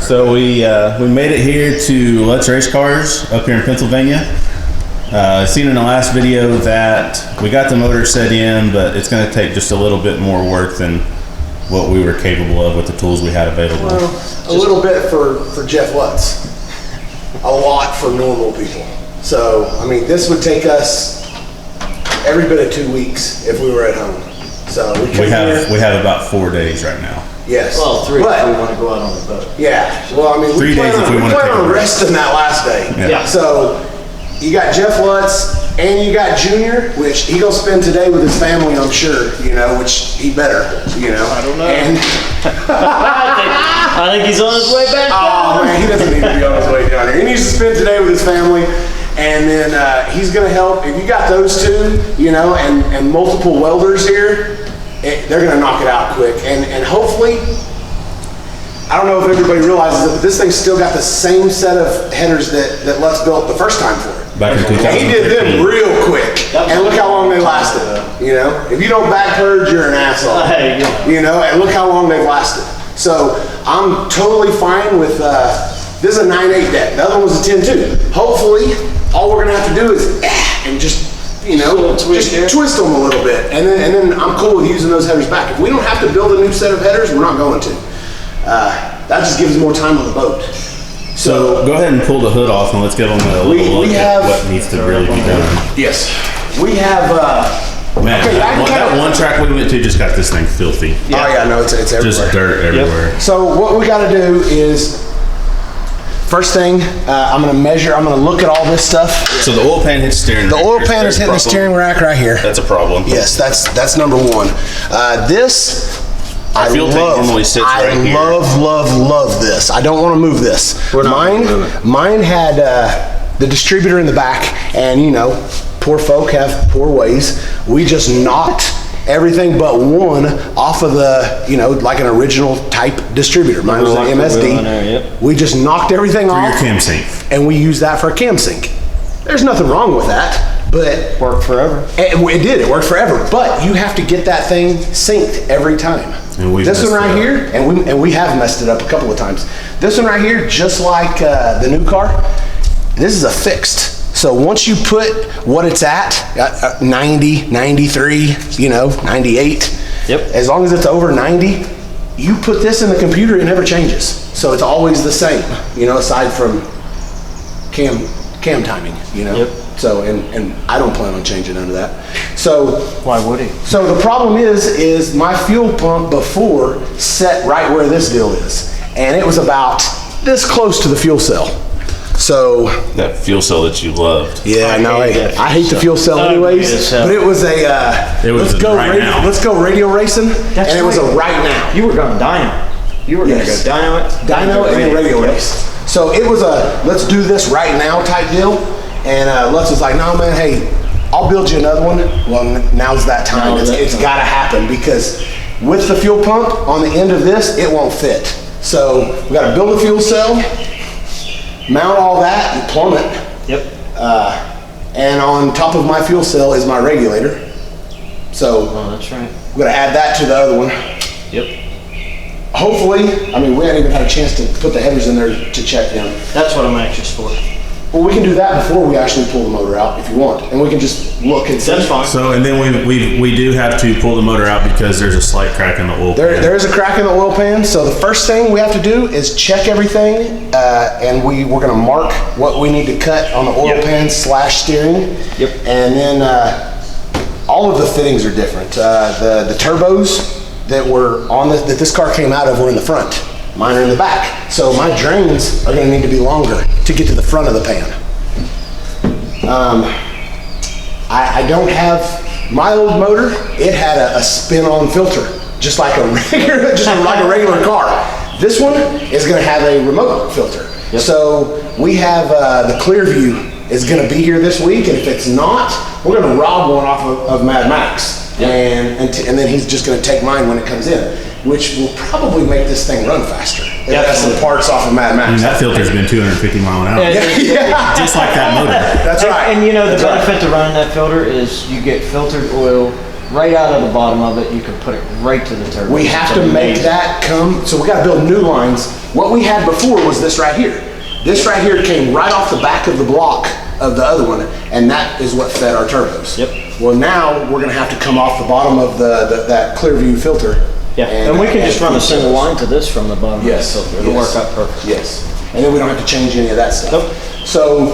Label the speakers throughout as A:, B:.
A: So we made it here to Lutz Race Cars up here in Pennsylvania. Seen in the last video that we got the motor set in, but it's going to take just a little bit more work than what we were capable of with the tools we had available.
B: Well, a little bit for Jeff Lutz, a lot for normal people. So, I mean, this would take us every bit of 2 weeks if we were at home. So we have about 4 days right now.
C: Yes. Well, 3 if we want to go out on the boat.
B: Yeah. Well, I mean,
A: 3 days if we want to take a rest.
B: Resting that last day.
A: Yeah.
B: So you got Jeff Lutz and you got Junior, which he gonna spend today with his family, I'm sure. You know, which he better. You know.
C: I don't know.
B: And
C: I think he's on his way back.
B: Oh man, he doesn't need to be on his way down here. He needs to spend today with his family. And then he's going to help. If you got those two, you know, and multiple welders here, they're going to knock it out quick. And hopefully, I don't know if everybody realizes it, but this thing's still got the same set of headers that Lutz built the first time for it.
A: Back in 2013.
B: He did them real quick. And look how long they lasted. You know, if you don't back purge, you're an asshole. You know, and look how long they've lasted. So I'm totally fine with, this is a 9.8 deck. The other one was a 10.2. Hopefully, all we're gonna have to do is and just, you know, just twist them a little bit, and then I'm cool with using those headers back. If we don't have to build a new set of headers, we're not going to. That just gives more time on the boat.
A: So go ahead and pull the hood off, and let's give them a little look at what needs to really be done.
B: Yes, we have.
A: Man, okay, that one track we went to just got this thing filthy.
B: Yeah. Oh yeah, no, it's everywhere.
A: Just dirt everywhere.
B: Yep. So what we got to do is. First thing, I'm gonna measure, I'm gonna look at all this stuff.
A: So the oil pan hits steering rack.
B: The oil pan is hitting the steering rack right here.
A: That's a problem.
B: Yes, that's number one. This,
A: Our fuel tank normally sits right here.
B: I love this. I don't wanna move this. Mine had the distributor in the back, and you know, poor folk have poor ways. We just knocked everything but one off of the, you know, like an original type distributor. Mine was an MSD. We just knocked everything off.
A: For your cam sync.
B: And we use that for a cam sync. There's nothing wrong with that, but
C: worked forever.
B: It did. It worked forever. But you have to get that thing synced every time. And this one right here, and we have messed it up a couple of times. This one right here, just like the new car, this is a fixed. So once you put what it's at, 90, 93, you know, 98,
C: yep.
B: As long as it's over 90, you put this in the computer, it never changes. So it's always the same, you know, aside from cam timing, you know.
C: Yep.
B: So, and I don't plan on changing none of that. So.
C: Why would he?
B: So the problem is my fuel pump before set right where this deal is. And it was about this close to the fuel cell. So
A: that fuel cell that you loved.
B: Yeah, I hate the fuel cell anyways. But it was let's go radio racing, and it was a right now.
C: You were going dyno. You were going to go
B: dyno and then radio race. So it was a let's do this right now type deal. And Lutz was like, no man, hey, I'll build you another one. Well, now's that time. It's got to happen because with the fuel pump on the end of this, it won't fit. So we got to build a fuel cell. Mount all that and plumb it.
C: Yep.
B: And on top of my fuel cell is my regulator. So
C: that's right.
B: We're gonna add that to the other one.
C: Yep.
B: Hopefully, I mean, we haven't even had a chance to put the headers in there to check them.
C: That's what I'm anxious for.
B: Well, we can do that before we actually pull the motor out if you want, and we can just look and see.
C: That's fine.
A: So, and then we do have to pull the motor out because there's a slight crack in the oil pan.
B: There is a crack in the oil pan, so the first thing we have to do is check everything, and we're going to mark what we need to cut on the oil pan / steering.
C: Yep.
B: And then all of the fittings are different. The turbos that were on that this car came out of were in the front. Mine are in the back. So my drains are going to need to be longer to get to the front of the pan. I don't have my old motor. It had a spin-on filter, just like a regular car. This one is going to have a remote filter. Yep. So we have the Clearview is going to be here this week, and if it's not, we're going to rob one off of Mad Max, yep. and then he's just going to take mine when it comes in, which will probably make this thing run faster. It has some parts off of Mad Max.
A: I mean, that filter's been 250 mile an hour.
B: Yeah.
A: Just like that motor.
B: That's right.
C: And you know, the benefit to running that filter is you get filtered oil right out of the bottom of it. You can put it right to the turbo.
B: We have to make that come, so we got to build new lines. What we had before was this right here. This right here came right off the back of the block of the other one, and that is what fed our turbos.
C: Yep.
B: Well, now we're going to have to come off the bottom of that Clearview filter.
C: Yeah, and we can just run a single line to this from the bottom of the filter. It'll work out perfect.
B: Yes, and then we don't have to change any of that stuff.
C: Nope.
B: So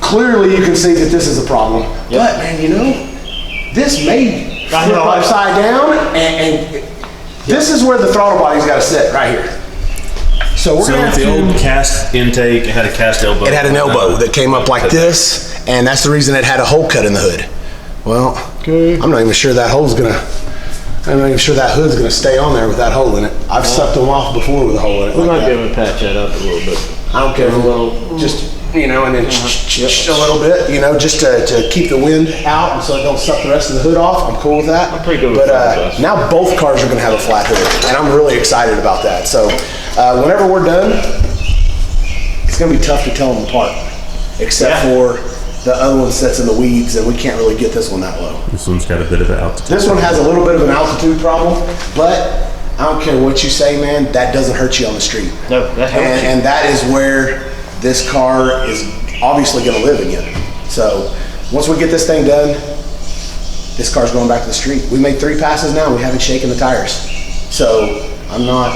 B: clearly you can see that this is a problem. Yep. But man, you know, this may flip upside down, and this is where the throttle body's got to sit, right here. So we're gonna have
A: the old cast intake, it had a cast elbow.
B: It had an elbow that came up like this, and that's the reason it had a hole cut in the hood. Well, I'm not even sure that hood's gonna stay on there with that hole in it. I've sucked them off before with a hole in it.
C: We might be able to patch that up a little bit.
B: I don't care, a little, just, you know, and then a little bit, you know, just to keep the wind out and so it don't suck the rest of the hood off. I'm cool with that.
C: I'm pretty good with
B: that. But now both cars are gonna have a flat hood, and I'm really excited about that. So whenever we're done, it's gonna be tough to tell them apart, except for the other one sits in the weeds, and we can't really get this one that low.
A: This one's got a bit of an altitude.
B: This one has a little bit of an altitude problem, but I don't care what you say, man, that doesn't hurt you on the street.
C: No, that helps you.
B: And that is where this car is obviously gonna live again. So once we get this thing done, this car's going back to the street. We made 3 passes now, we haven't shaken the tires. So I'm not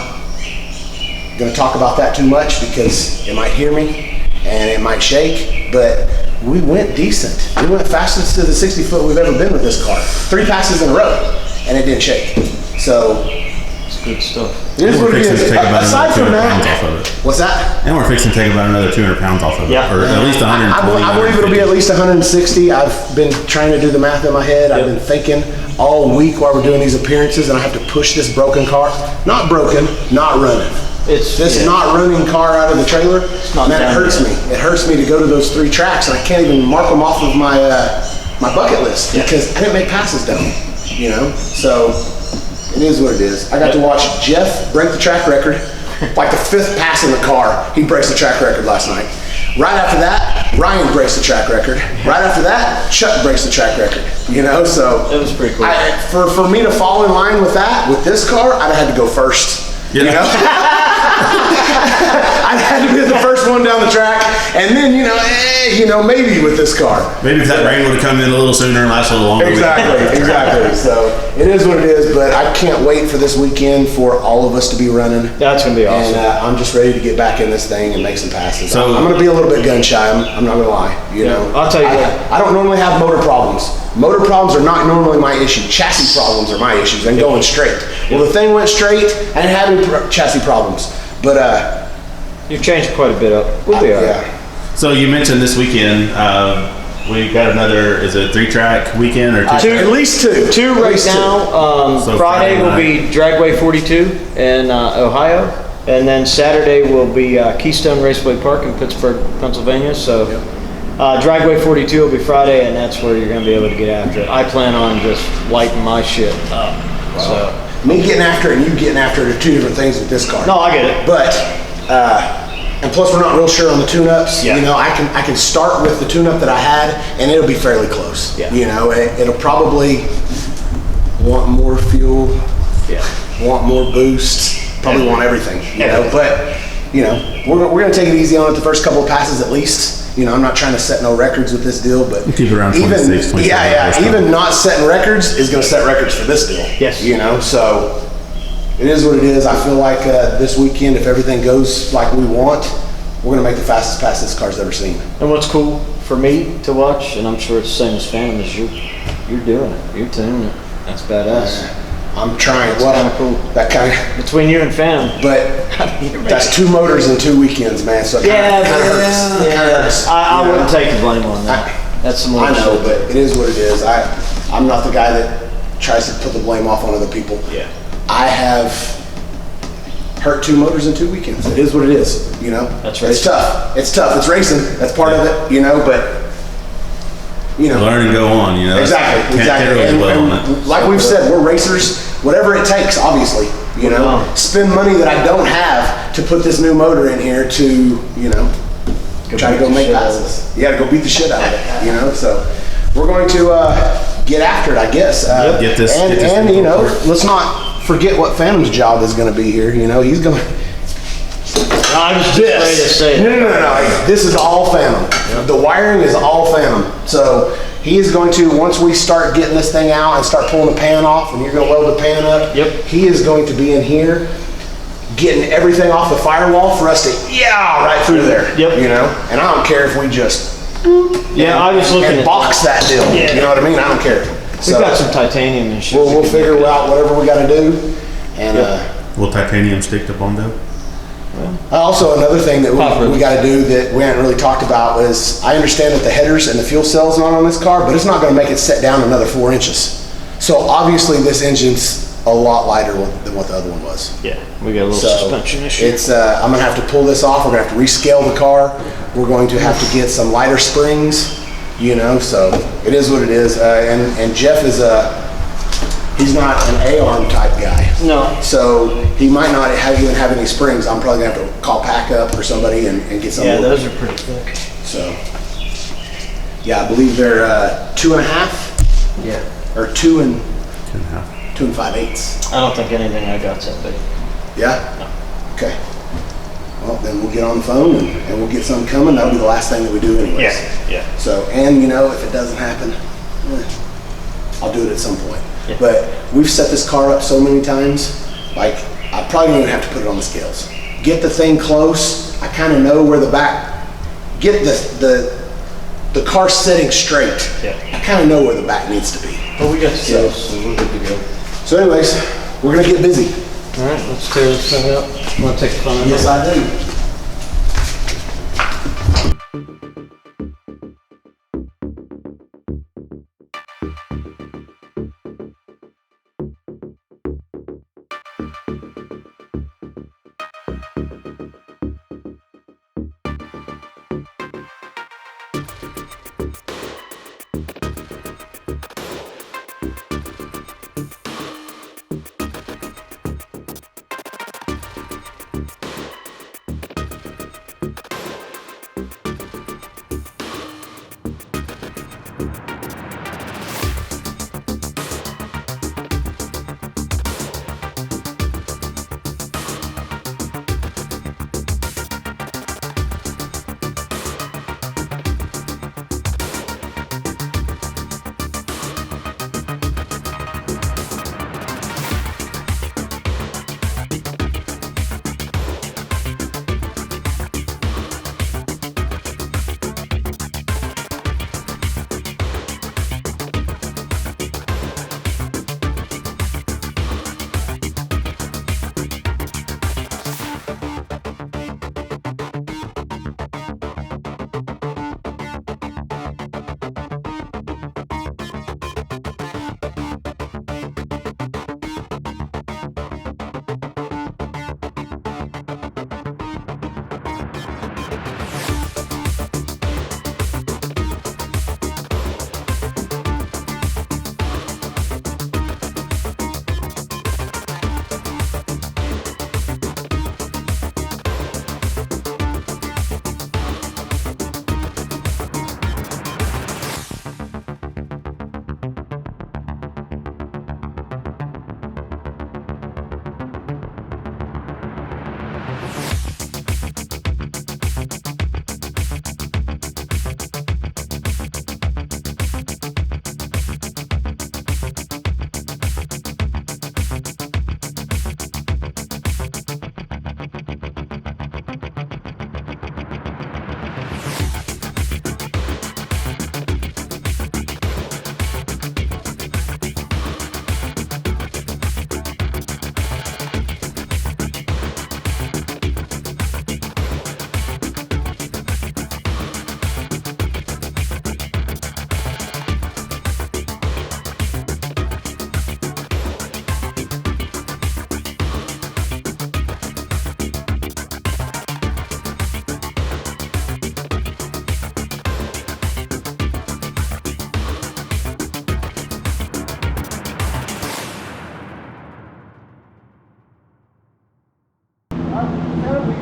B: gonna talk about that too much because it might hear me and it might shake, but we went decent. We went fastest to the 60 foot we've ever been with this car. 3 passes in a row, and it didn't shake. So
C: it's good stuff.
B: It is what it is. Aside from that, what's that?
A: And we're fixing to take about another 200 pounds off of it, or at least 120.
B: I believe it'll be at least 160. I've been trying to do the math in my head. I've been thinking all week while we're doing these appearances, and I have to push this broken car. Not broken, not running. It's this not running car out of the trailer. Man, it hurts me. It hurts me to go to those 3 tracks, and I can't even mark them off of my my bucket list because I didn't make passes down. You know, so it is what it is. I got to watch Jeff break the track record, like the 5th pass in the car. He breaks the track record last night. Right after that, Ryan breaks the track record. Right after that, Chuck breaks the track record. You know, so
C: it was pretty cool.
B: For me to fall in line with that with this car, I'd have had to go first. You know? I had to be the first one down the track, and then, you know, maybe with this car.
A: Maybe if that rain would have come in a little sooner and lasted a little longer.
B: Exactly. So it is what it is, but I can't wait for this weekend for all of us to be running.
C: That's going to be awesome.
B: And I'm just ready to get back in this thing and make some passes. So I'm going to be a little bit gun shy. I'm not going to lie. You know,
C: I'll tell you what.
B: I don't normally have motor problems. Motor problems are not normally my issue. Chassis problems are my issues and going straight. Well, the thing went straight. I didn't have any chassis problems, but
C: you've changed quite a bit up. We'll be all right.
B: Yeah.
A: So you mentioned this weekend, we got another, is it a 3-track weekend or 2?
B: At least 2.
C: 2 right now.
A: So
C: Friday will be Dragway 42 in Ohio, and then Saturday will be Keystone Raceway Park in Pittsburgh, Pennsylvania. So Dragway 42 will be Friday, and that's where you're going to be able to get after it. I plan on just lighting my shit up. Wow. So
B: me getting after it and you getting after it are 2 different things with this car.
C: No, I get it.
B: But and plus we're not real sure on the tune-ups.
C: Yeah.
B: You know, I can start with the tune-up that I had, and it'll be fairly close.
C: Yeah.
B: You know, it'll probably want more fuel.
C: Yeah.
B: Want more boost. Probably want everything. You know, but you know, we're gonna take it easy on it the first couple of passes at least. You know, I'm not trying to set no records with this deal, but
A: keep it around 26, 27.
B: Even not setting records is going to set records for this deal.
C: Yes.
B: You know, so it is what it is. I feel like this weekend, if everything goes like we want, we're going to make the fastest pass this car's ever seen.
C: And what's cool for me to watch, and I'm sure it's the same as Phantom, is you're doing it. You're tuning it. That's badass.
B: I'm trying.
C: It's kind of cool.
B: That kind of
C: between you and Phantom.
B: But that's 2 motors in 2 weekends, man. So it kind of hurts.
C: I wouldn't take the blame on that. That's some
B: I know, but it is what it is. I'm not the guy that tries to put the blame off on other people.
C: Yeah.
B: I have hurt 2 motors in 2 weekends. It is what it is. You know.
C: That's right.
B: It's tough. It's tough. It's racing. That's part of it. You know, but. You know,
A: learn and go on, you know.
B: Exactly. And like we've said, we're racers. Whatever it takes, obviously. You know, spend money that I don't have to put this new motor in here to, you know, try to go make passes. You got to go beat the shit out of it. You know, so we're going to get after it, I guess.
A: Get this
B: and you know, let's not forget what Phantom's job is going to be here. You know, he's going to.
C: I was just ready to say it.
B: No. This is all Phantom. The wiring is all Phantom. So he is going to, once we start getting this thing out and start pulling the pan off, and you're going to weld the pan up.
C: Yep.
B: He is going to be in here, getting everything off the firewall for us to right through there.
C: Yep.
B: You know, and I don't care if we just.
C: I was looking at
B: box that deal.
C: Yeah.
B: You know what I mean? I don't care.
C: We've got some titanium and shit.
B: We'll figure out whatever we got to do, and.
A: Will titanium stick to Bondo?
B: Also, another thing that we got to do that we haven't really talked about is, I understand that the headers and the fuel cell's not on this car, but it's not going to make it set down another 4 inches. So obviously this engine's a lot lighter than what the other one was.
C: Yeah, we got a little suspension issue.
B: It's I'm going to have to pull this off. We're going to have to rescale the car. We're going to have to get some lighter springs, you know, so it is what it is. And Jeff is he's not an A-arm type guy.
C: No.
B: So he might not even have any springs. I'm probably gonna have to call Pack Up or somebody and get some.
C: Yeah, those are pretty thick.
B: So, yeah, I believe they're 2.5.
C: Yeah.
B: Or 2 and
A: 2.5.
B: 2 5/8.
C: I don't think anything I got's that big.
B: Yeah? No. Okay. Well, then we'll get on the phone and we'll get something coming. That'll be the last thing that we do anyways.
C: Yeah.
B: So, and you know, if it doesn't happen, I'll do it at some point.
C: Yeah.
B: But we've set this car up so many times, like I probably don't even have to put it on the scales. Get the thing close. I kind of know where the back. Get the car sitting straight.
C: Yeah.
B: I kind of know where the back needs to be.
C: Well, we got scales, so we're good to go.
B: So, anyways, we're gonna get busy.
C: All right, let's tear this thing up. You want to take the phone?
B: Yes, I do.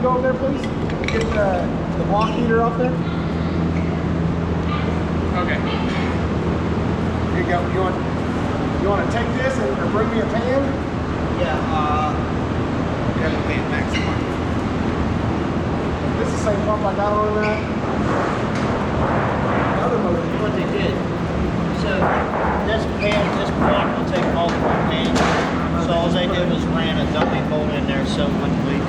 D: go over there, please? Get the block heater off there.
E: Okay.
B: Here you go. You want to take this and bring me a pan?
C: Yeah,
B: Okay, pan maximum. This is the same pump I got on that. Other motor.
C: what they did. So this block will take multiple pans. So all they did was ran a dummy bolt in there so it wouldn't leak.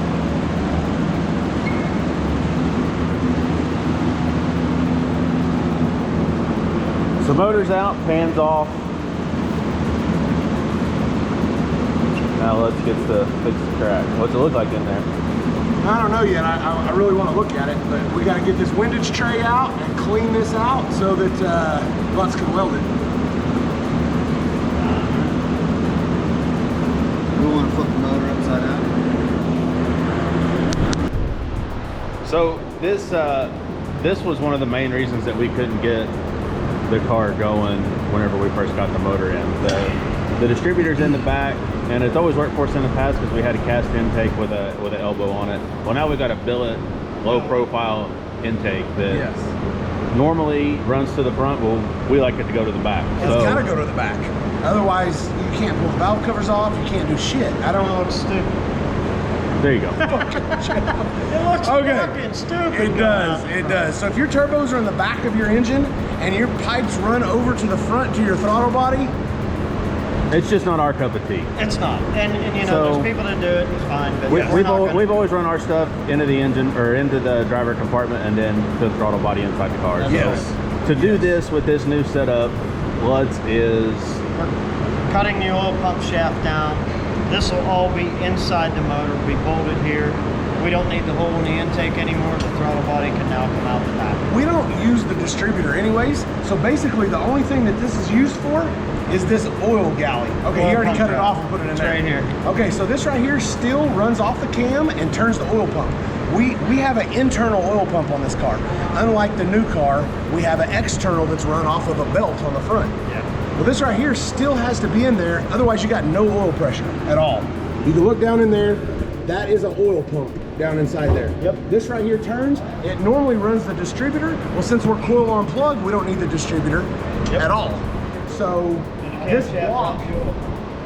A: So motor's out, pan's off. Now let's get to fix the track. What's it look like in there?
B: I don't know yet. I really want to look at it, but we got to get this windage tray out and clean this out so that Lutz can weld it.
E: We want to flip the motor upside down.
A: So this was one of the main reasons that we couldn't get the car going whenever we first got the motor in. The distributor's in the back, and it's always worked for us in the past because we had a cast intake with an elbow on it. Well, now we've got a billet, low profile intake that normally runs to the front. Well, we like it to go to the back.
B: It's got to go to the back. Otherwise, you can't pull the valve covers off. You can't do shit. I don't know. It's stupid.
A: There you go.
C: It looks fucking stupid.
B: It does. It does. So if your turbos are in the back of your engine and your pipes run over to the front to your throttle body,
A: It's just not our cup of tea.
C: It's not. And you know,
A: So-
C: there's people that do it, it's fine. But
A: We've always run our stuff into the engine or into the driver compartment and then to the throttle body inside the car.
B: Yes.
A: So to do this with this new setup, Lutz is
C: cutting the oil pump shaft down. This will all be inside the motor, be bolted here. We don't need the hole in the intake anymore. The throttle body can now come out the back.
B: we don't use the distributor anyways. So basically the only thing that this is used for is this oil galley. Okay,
C: Oil
B: he already
C: pump
B: cut it
C: galley.
B: off and put it in
C: It's
B: there.
C: right here.
B: Okay, so this right here still runs off the cam and turns the oil pump. We have an internal oil pump on this car. Unlike the new car, we have an external that's run off of a belt on the front.
C: Yeah.
B: Well, this right here still has to be in there, otherwise you got no oil pressure at all. You can look down in there, that is an oil pump down inside there. Yep. This right here turns, it normally runs the distributor. Well, since we're coil on plug, we don't need the distributor at all. So this block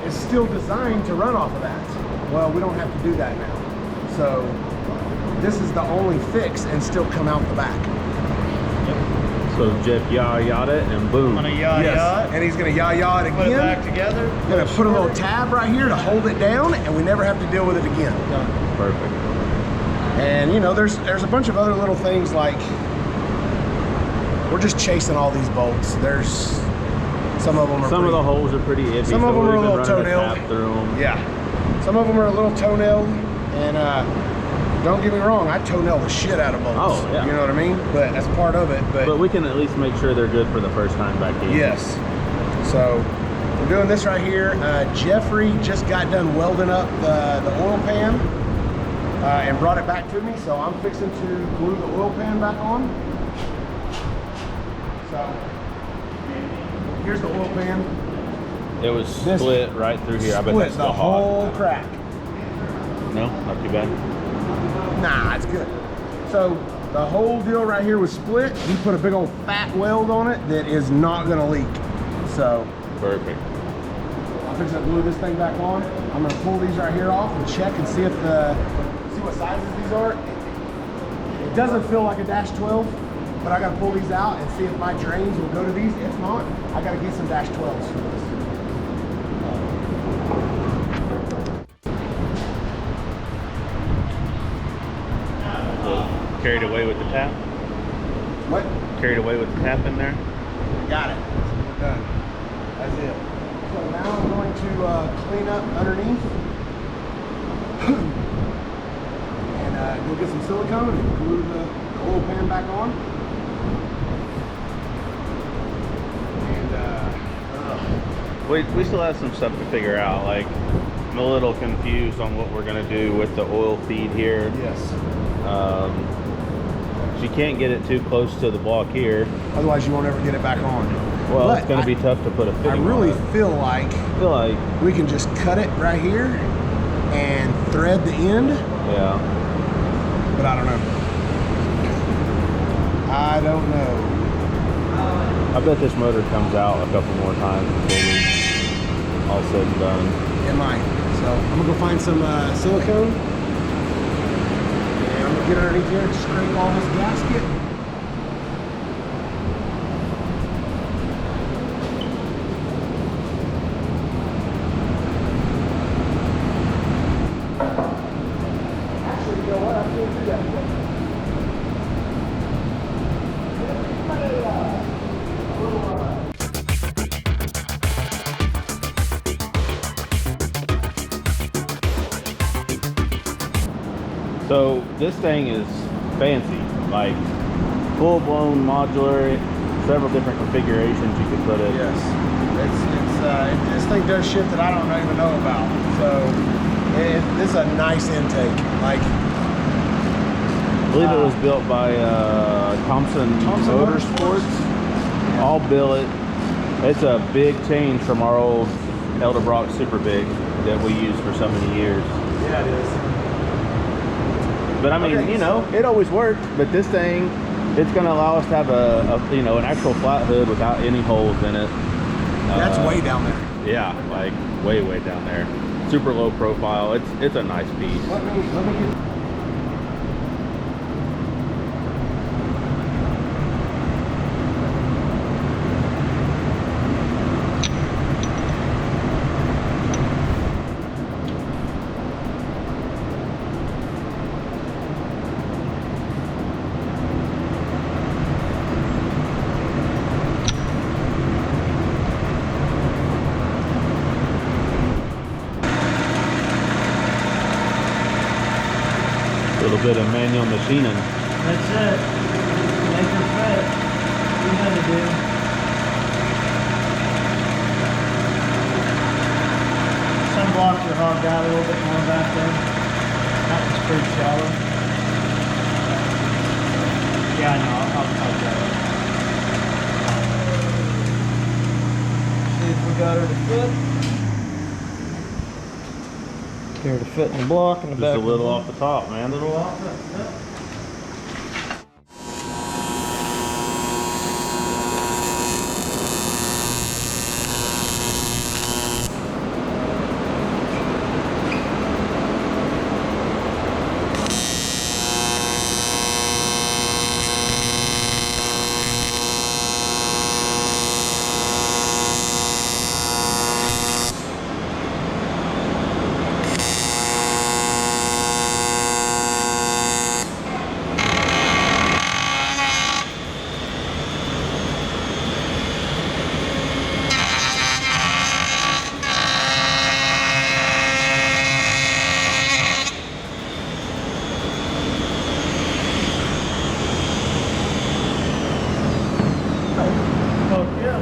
B: is still designed to run off of that. Well, we don't have to do that now. So this is the only fix and still come out the back.
A: so Jeff yada it and boom.
C: I'm gonna yaw it,
B: And he's gonna yah it
C: put it back
B: again.
C: together.
B: Gonna put a little tab right here to hold it down, and we never have to deal with it again.
A: Perfect.
B: And you know, there's a bunch of other little things like we're just chasing all these bolts. There's some of them are
A: Some of
B: pretty-
A: the holes are pretty iffy.
B: Some of
A: so
B: them are a
A: we've been
B: little
A: running
B: toenailed.
A: tap through them.
B: Yeah, some of them are a little toenailed, and don't get me wrong, I toenail the shit out of bolts.
A: Oh, yeah.
B: You know what I mean? But that's part of it.
A: But we can at least make sure they're good for the first time back in.
B: yes. So we're doing this right here. Jeffrey just got done welding up the oil pan and brought it back to me. So I'm fixing to glue the oil pan back on. So here's the oil pan.
A: It was
B: This
A: split right through here. I bet
B: Split
A: that's
B: the
A: still
B: whole
A: hot.
B: crack.
A: No, not too bad.
B: Nah, it's good. So the whole deal right here was split. He put a big old fat weld on it that is not gonna leak. So
A: Perfect.
B: I'm fixing to glue this thing back on. I'm gonna pull these right here off and check and see see what sizes these are. It doesn't feel like a Dash 12, but I gotta pull these out and see if my drains will go to these. If not, I gotta get some Dash 12s for this.
A: Carried away with the tap.
B: What?
A: Carried away with the tap in there.
B: Got it. We're done. That's it. So now I'm going to clean up underneath and go get some silicone and glue the oil pan back on. And
A: We still have some stuff to figure out. Like, I'm a little confused on what we're gonna do with the oil feed here.
B: yes.
A: She can't get it too close to the block here.
B: Otherwise, you won't ever get it back on.
A: Well,
B: But
A: it's gonna be tough to put a fitting
B: I really
A: on it.
B: feel like
A: I feel like,
B: we can just cut it right here and thread the end,
A: yeah.
B: but I don't know. I don't know.
A: I bet this motor comes out a couple more times before we all said and done.
B: It might. So I'm gonna go find some silicone. And I'm gonna get underneath here and scrape all this gasket. Actually, you know what? I can't do that yet.
A: So this thing is fancy, like full-blown modular, several different configurations you can put it.
B: Yes, this thing does shit that I don't even know about. So this is a nice intake. Like,
A: I believe it was built by Thompson Motorsports. All billet. It's a big change from our old Edelbrock Super Big that we used for so many years.
B: Yeah, it is.
A: But I mean,
B: Okay,
A: you know, it always worked. But this thing, it's going to allow us to have an actual flat hood without any holes in it.
B: That's way down there.
A: Yeah, like way down there. Super low profile. It's a nice piece.
B: Let me get.
A: A little bit of manual machining.
C: That's it. Make her fit. You know to do. Some blocks are hogged out a little bit more back there. That one's pretty shallow. Yeah, I know. I'll get it. See if we got her to fit. Get her to fit in the block in the back.
A: Just a little off the top, man.
C: A little off the top.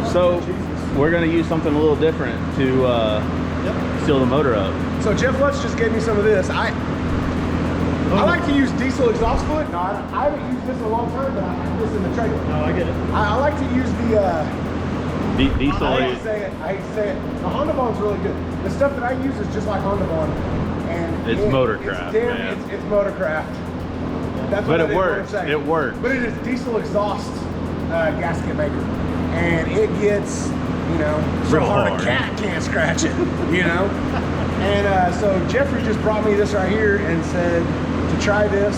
A: So we're going to use something a little different to seal the motor up.
B: So Jeff Lutz just gave me some of this. I like to use diesel exhaust fluid. No, I haven't used this in a long time, but I have this in the trailer.
C: No, I get it.
B: I like to use the.
A: Diesel.
B: I hate to say it. The Honda Bond's really good. The stuff that I use is just like Honda Bond, and
A: It's Motorcraft, man.
B: It's Motorcraft. That's
A: But
B: what
A: it works.
B: saying.
A: It works.
B: But it is diesel exhaust gasket maker, and it gets so
A: Real
B: hard
A: hard.
B: a cat can't scratch it, And so Jeffrey just brought me this right here and said to try this.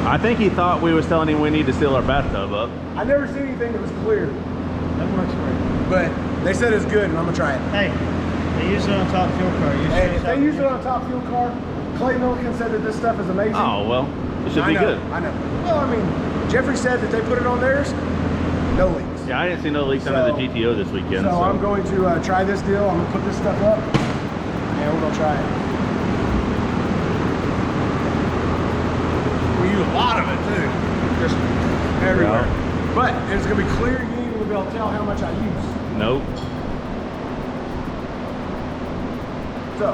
A: I think he thought we was telling him we need to seal our bathtub up.
B: I never seen anything that was clear,
C: That works great.
B: but they said it's good, and I'm gonna try it.
C: Hey, they use it on top fuel car.
B: Hey, if they use it on top fuel car, Clay Milliken said that this stuff is amazing.
A: Oh, well, it should
B: I
A: be
B: know,
A: good.
B: I know. Well, I mean, Jeffrey said that they put it on theirs, no leaks.
A: Yeah, I didn't see no leaks under the GTO this weekend.
B: So I'm going to try this deal. I'm gonna put this stuff up, and we're gonna try it. We use a lot of it too, just everywhere.
A: Yeah.
B: But it's gonna be clear. You ain't even gonna be able to tell how much I use.
A: Nope.
B: So.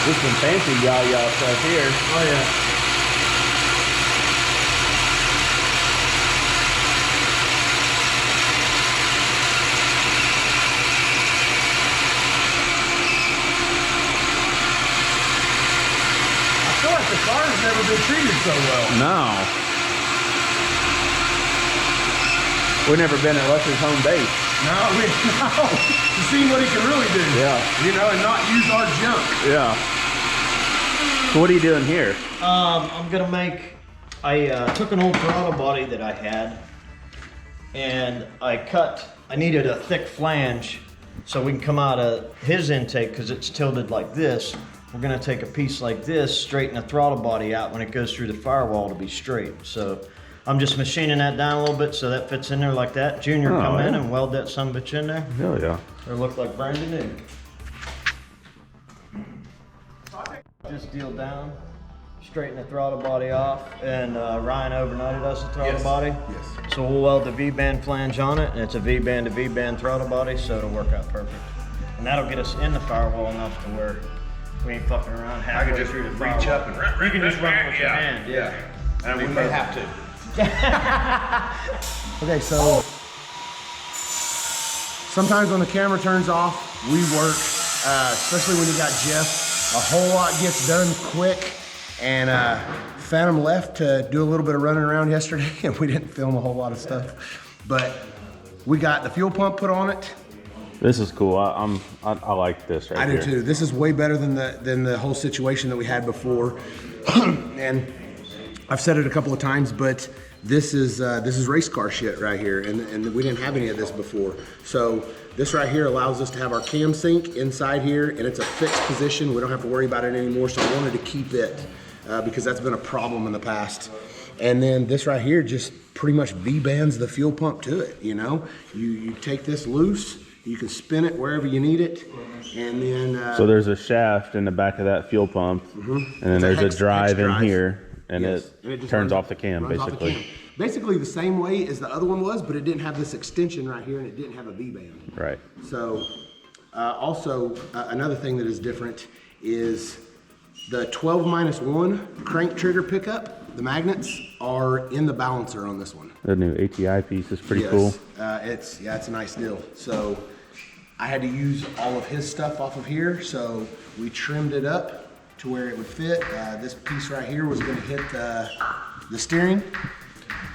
A: This is some fancy yah-yah stuff here.
C: Oh yeah.
B: been treated so well.
A: No. We've never been at Lutz's home base.
B: No, to see what he can really do.
A: Yeah.
B: You know, and not use our junk.
A: Yeah. So what are you doing here?
C: I'm gonna make, I took an old throttle body that I had and I needed a thick flange so we can come out of his intake because it's tilted like this. We're gonna take a piece like this, straighten the throttle body out when it goes through the firewall to be straight. So I'm just machining that down a little bit so that fits in there like that. Junior come in and weld that sumbitch in there.
A: Hell yeah.
C: It'll look like brand new. Just deal down, straighten the throttle body off, and Ryan overnighted us the throttle body.
B: Yes.
C: So we'll weld the V-band flange on it, and it's a V-band to V-band throttle body, so it'll work out perfect. And that'll get us in the firewall enough to where we ain't fucking around halfway through the firewall.
B: Reach up and
C: you can just run it with your hand. Yeah.
B: And we may have to. Okay, so sometimes when the camera turns off, we work, especially when you got Jeff. A whole lot gets done quick, and Phantom left to do a little bit of running around yesterday, and we didn't film a whole lot of stuff. But we got the fuel pump put on it.
A: This is cool. I like this right here.
B: I do too. This is way better than the whole situation that we had before. And I've said it a couple of times, but this is race car shit right here, and we didn't have any of this before. So this right here allows us to have our cam sync inside here, and it's a fixed position. We don't have to worry about it anymore. So I wanted to keep it because that's been a problem in the past. And then this right here just pretty much V-bands the fuel pump to it. You know, you take this loose. You can spin it wherever you need it, and then...
A: so there's a shaft in the back of that fuel pump, and then there's a drive in here, and it turns off the cam, basically.
B: Basically the same way as the other one was, but it didn't have this extension right here, and it didn't have a V-band.
A: Right.
B: So, also, another thing that is different is the 12-1 crank trigger pickup. The magnets are in the balancer on this one.
A: The new ATI piece is pretty cool.
B: It's a nice deal. So I had to use all of his stuff off of here, so we trimmed it up to where it would fit. This piece right here was going to hit the steering,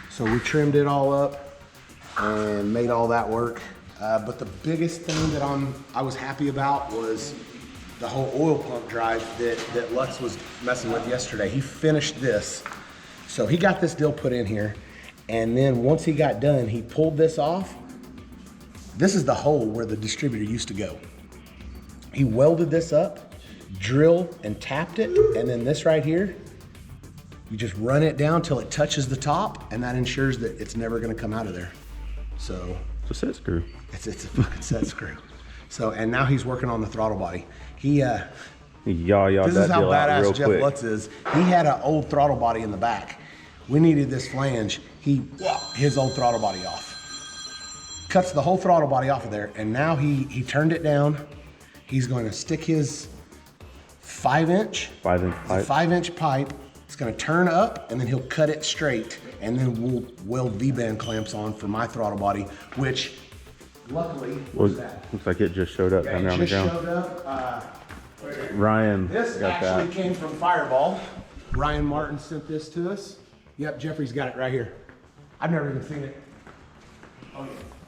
B: so we trimmed it all up and made all that work. But the biggest thing that I was happy about was the whole oil pump drive that Lutz was messing with yesterday. He finished this. So he got this deal put in here, and then once he got done, he pulled this off. This is the hole where the distributor used to go. He welded this up, drilled and tapped it, and then this right here, you just run it down till it touches the top, and that ensures that it's never gonna come out of there. So
A: it's a set screw.
B: It's a fucking set screw. So, and now he's working on the throttle body. This is how badass Jeff Lutz is. He had an old throttle body in the back. We needed this flange. His old throttle body off. Cuts the whole throttle body off of there, and now he turned it down. He's going to stick his 5-inch pipe. It's going to turn up, and then he'll cut it straight, and then we'll weld V-band clamps on for my throttle body, which luckily
A: looks like it just showed up down there on the ground.
B: Showed up.
A: Ryan
B: This
A: got
B: actually
A: that.
B: came from Fireball. Ryan Martin sent this to us. Yep, Jeffrey's got it right here. I've never even seen it.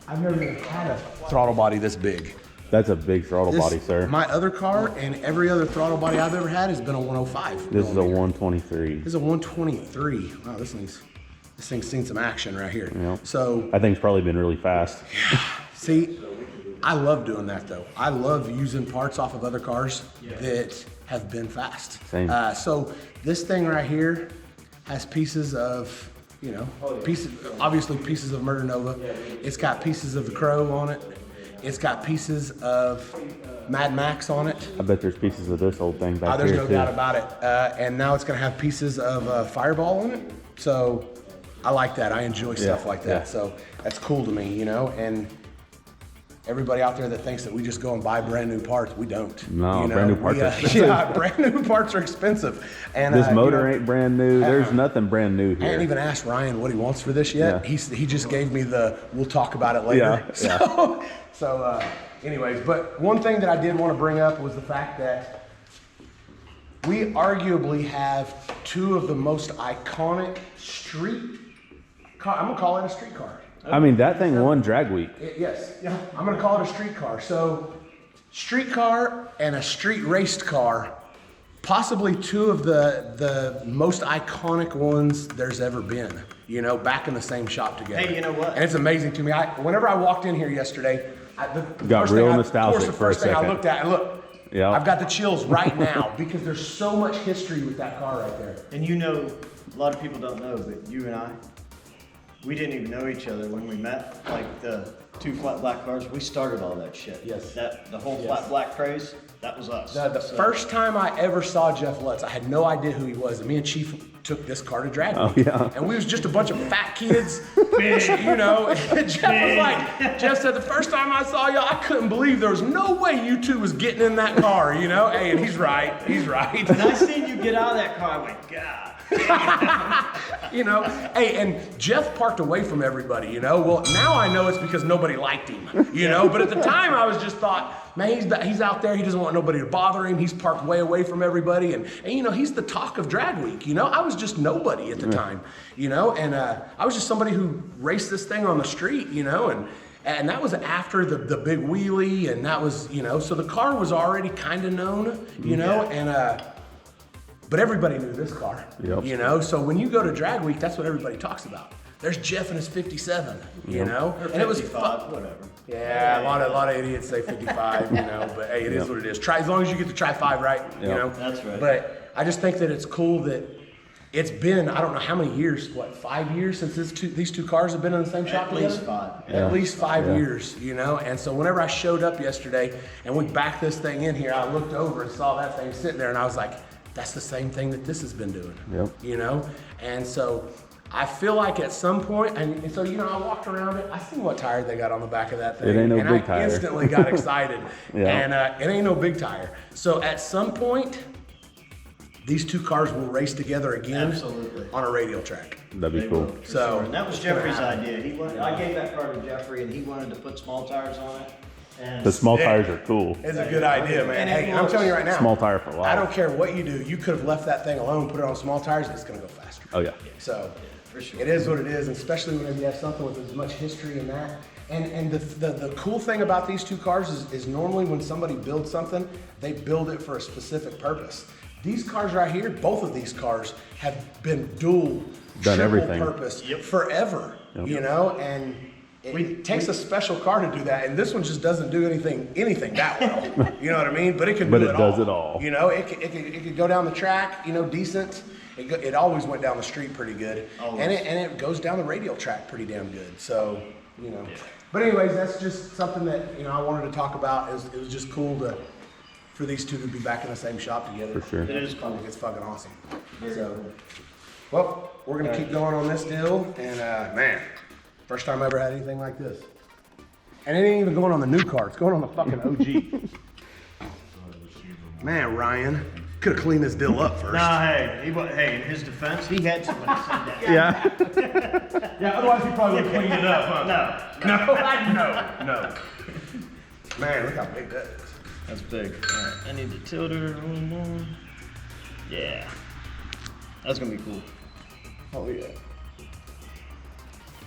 B: I've never even had a throttle body this big.
A: That's a big throttle body, sir.
B: My other car and every other throttle body I've ever had has been a 105.
A: This is a 123.
B: This is a 123. Wow, this thing's seen some action right here.
A: Yep.
B: So
A: I think it's probably been really fast.
B: see, I love doing that though. I love using parts off of other cars that have been fast.
A: Same.
B: So this thing right here has pieces of, obviously pieces of Murder Nova. It's got pieces of the Crow on it. It's got pieces of Mad Max on it.
A: I bet there's pieces of this old thing back
B: There's
A: here
B: no
A: too.
B: doubt about it. And now it's gonna have pieces of Fireball on it. So I like that. I enjoy stuff like that.
A: Yeah.
B: So that's cool to me, and everybody out there that thinks that we just go and buy brand new parts, we don't.
A: No, brand new parts are expensive.
B: Yeah, brand new parts are expensive. And
A: this motor ain't brand new. There's nothing brand new
B: I
A: here.
B: haven't even asked Ryan what he wants for this yet.
A: Yeah.
B: He just gave me we'll talk about it later.
A: Yeah,
B: So anyways, but one thing that I did want to bring up was the fact that we arguably have two of the most iconic street car. I'm gonna call it a street car.
A: I mean, that thing won drag week.
B: Yes, yeah. I'm gonna call it a street car. So, street car and a street raced car, possibly two of the most iconic ones there's ever been. You know, back in the same shop together.
C: Hey, you know what?
B: And it's amazing to me. Whenever I walked in here yesterday,
A: Got real nostalgic
B: the
A: for a
B: first thing I
A: second.
B: looked at, and look,
A: Yeah.
B: I've got the chills right now because there's so much history with that car right there.
C: And you know, a lot of people don't know, but you and I, we didn't even know each other when we met. Like the two flat black cars, we started all that shit.
B: Yes.
C: The whole flat black craze, that was us.
B: The first time I ever saw Jeff Lutz, I had no idea who he was. And me and Chief took this car to drag week.
A: yeah.
B: And we was just a bunch of fat kids, you know. And Jeff said, the first time I saw y'all, I couldn't believe there was no way you two was getting in that car, you know. Hey, and he's right.
C: When I seen you get out of that car, I went, God.
B: You know, hey, and Jeff parked away from everybody, you know. Well, now I know it's because nobody liked him, you know. But at the time, I was just thought, man, he's out there. He doesn't want nobody to bother him. He's parked way away from everybody, and you know, he's the talk of drag week. You know, I was just nobody at the time, you know, and I was just somebody who raced this thing on the street, you know, and that was after the big wheelie, and that was, you know, so the car was already kind of known, you know, and but everybody knew this car, you know? So when you go to drag week, that's what everybody talks about. There's Jeff and his 57, you know?
C: Or
B: and it was
C: 55, whatever.
B: Yeah, a lot of idiots say 55, you know, but hey, it is what it is. Try, as long as you get to try 5 right, you know?
C: That's right.
B: But I just think that it's cool that it's been, I don't know how many years, 5 years since these two cars have been in the same shop together?
C: At least 5.
B: At least 5 years, you know? And so whenever I showed up yesterday and we backed this thing in here, I looked over and saw that thing sitting there and I was like, that's the same thing that this has been doing, you know? And so I feel like at some point, and so, you know, I walked around it, I seen what tire they got on the back of that thing.
A: It ain't no
B: and
A: big
B: I
A: tire.
B: instantly got excited. And it ain't no big tire. So at some point, these two cars will race together again.
C: Absolutely.
B: On a radial track.
A: That'd be cool.
B: So
C: And that was Jeffrey's idea. I gave that car to Jeffrey, and he wanted to put small tires on it. And
A: The small tires are cool.
B: it's a good idea, man.
C: And
B: Hey,
C: it
B: I'm telling you right now.
A: Small tire for life.
B: I don't care what you do. You could have left that thing alone, put it on small tires, and it's going to go faster.
A: Oh, yeah.
B: So
C: for sure.
B: it is what it is, and especially when you have something with as much history in that. And the cool thing about these two cars is normally when somebody builds something, they build it for a specific purpose. These cars right here, both of these cars have been dual,
A: Done
B: triple
A: everything.
B: purpose forever, you know, and it takes a special car to do that, and this one just doesn't do anything that well. You know what I mean? But it can do it all.
A: But it does it all.
B: You know, it could go down the track, you know, decent. It always went down the street pretty good, and it goes down the radial track pretty damn good. So, you know. But anyways, that's just something that, you know, I wanted to talk about. It was just cool for these two to be back in the same shop together.
A: For sure.
C: It is cool.
B: It's fucking awesome. So, well, we're gonna keep going on this deal, and man, first time I ever had anything like this. And it ain't even going on the new car; it's going on the fucking OG. Man, Ryan could have cleaned this deal up first.
C: Nah, hey, in his defense, he had somebody send that.
A: Yeah.
B: Yeah, otherwise he probably would have cleaned it up, huh? No. Man, look how big that is.
C: That's big. All right, I need the tilter a little more. Yeah. That's gonna be cool. Oh yeah.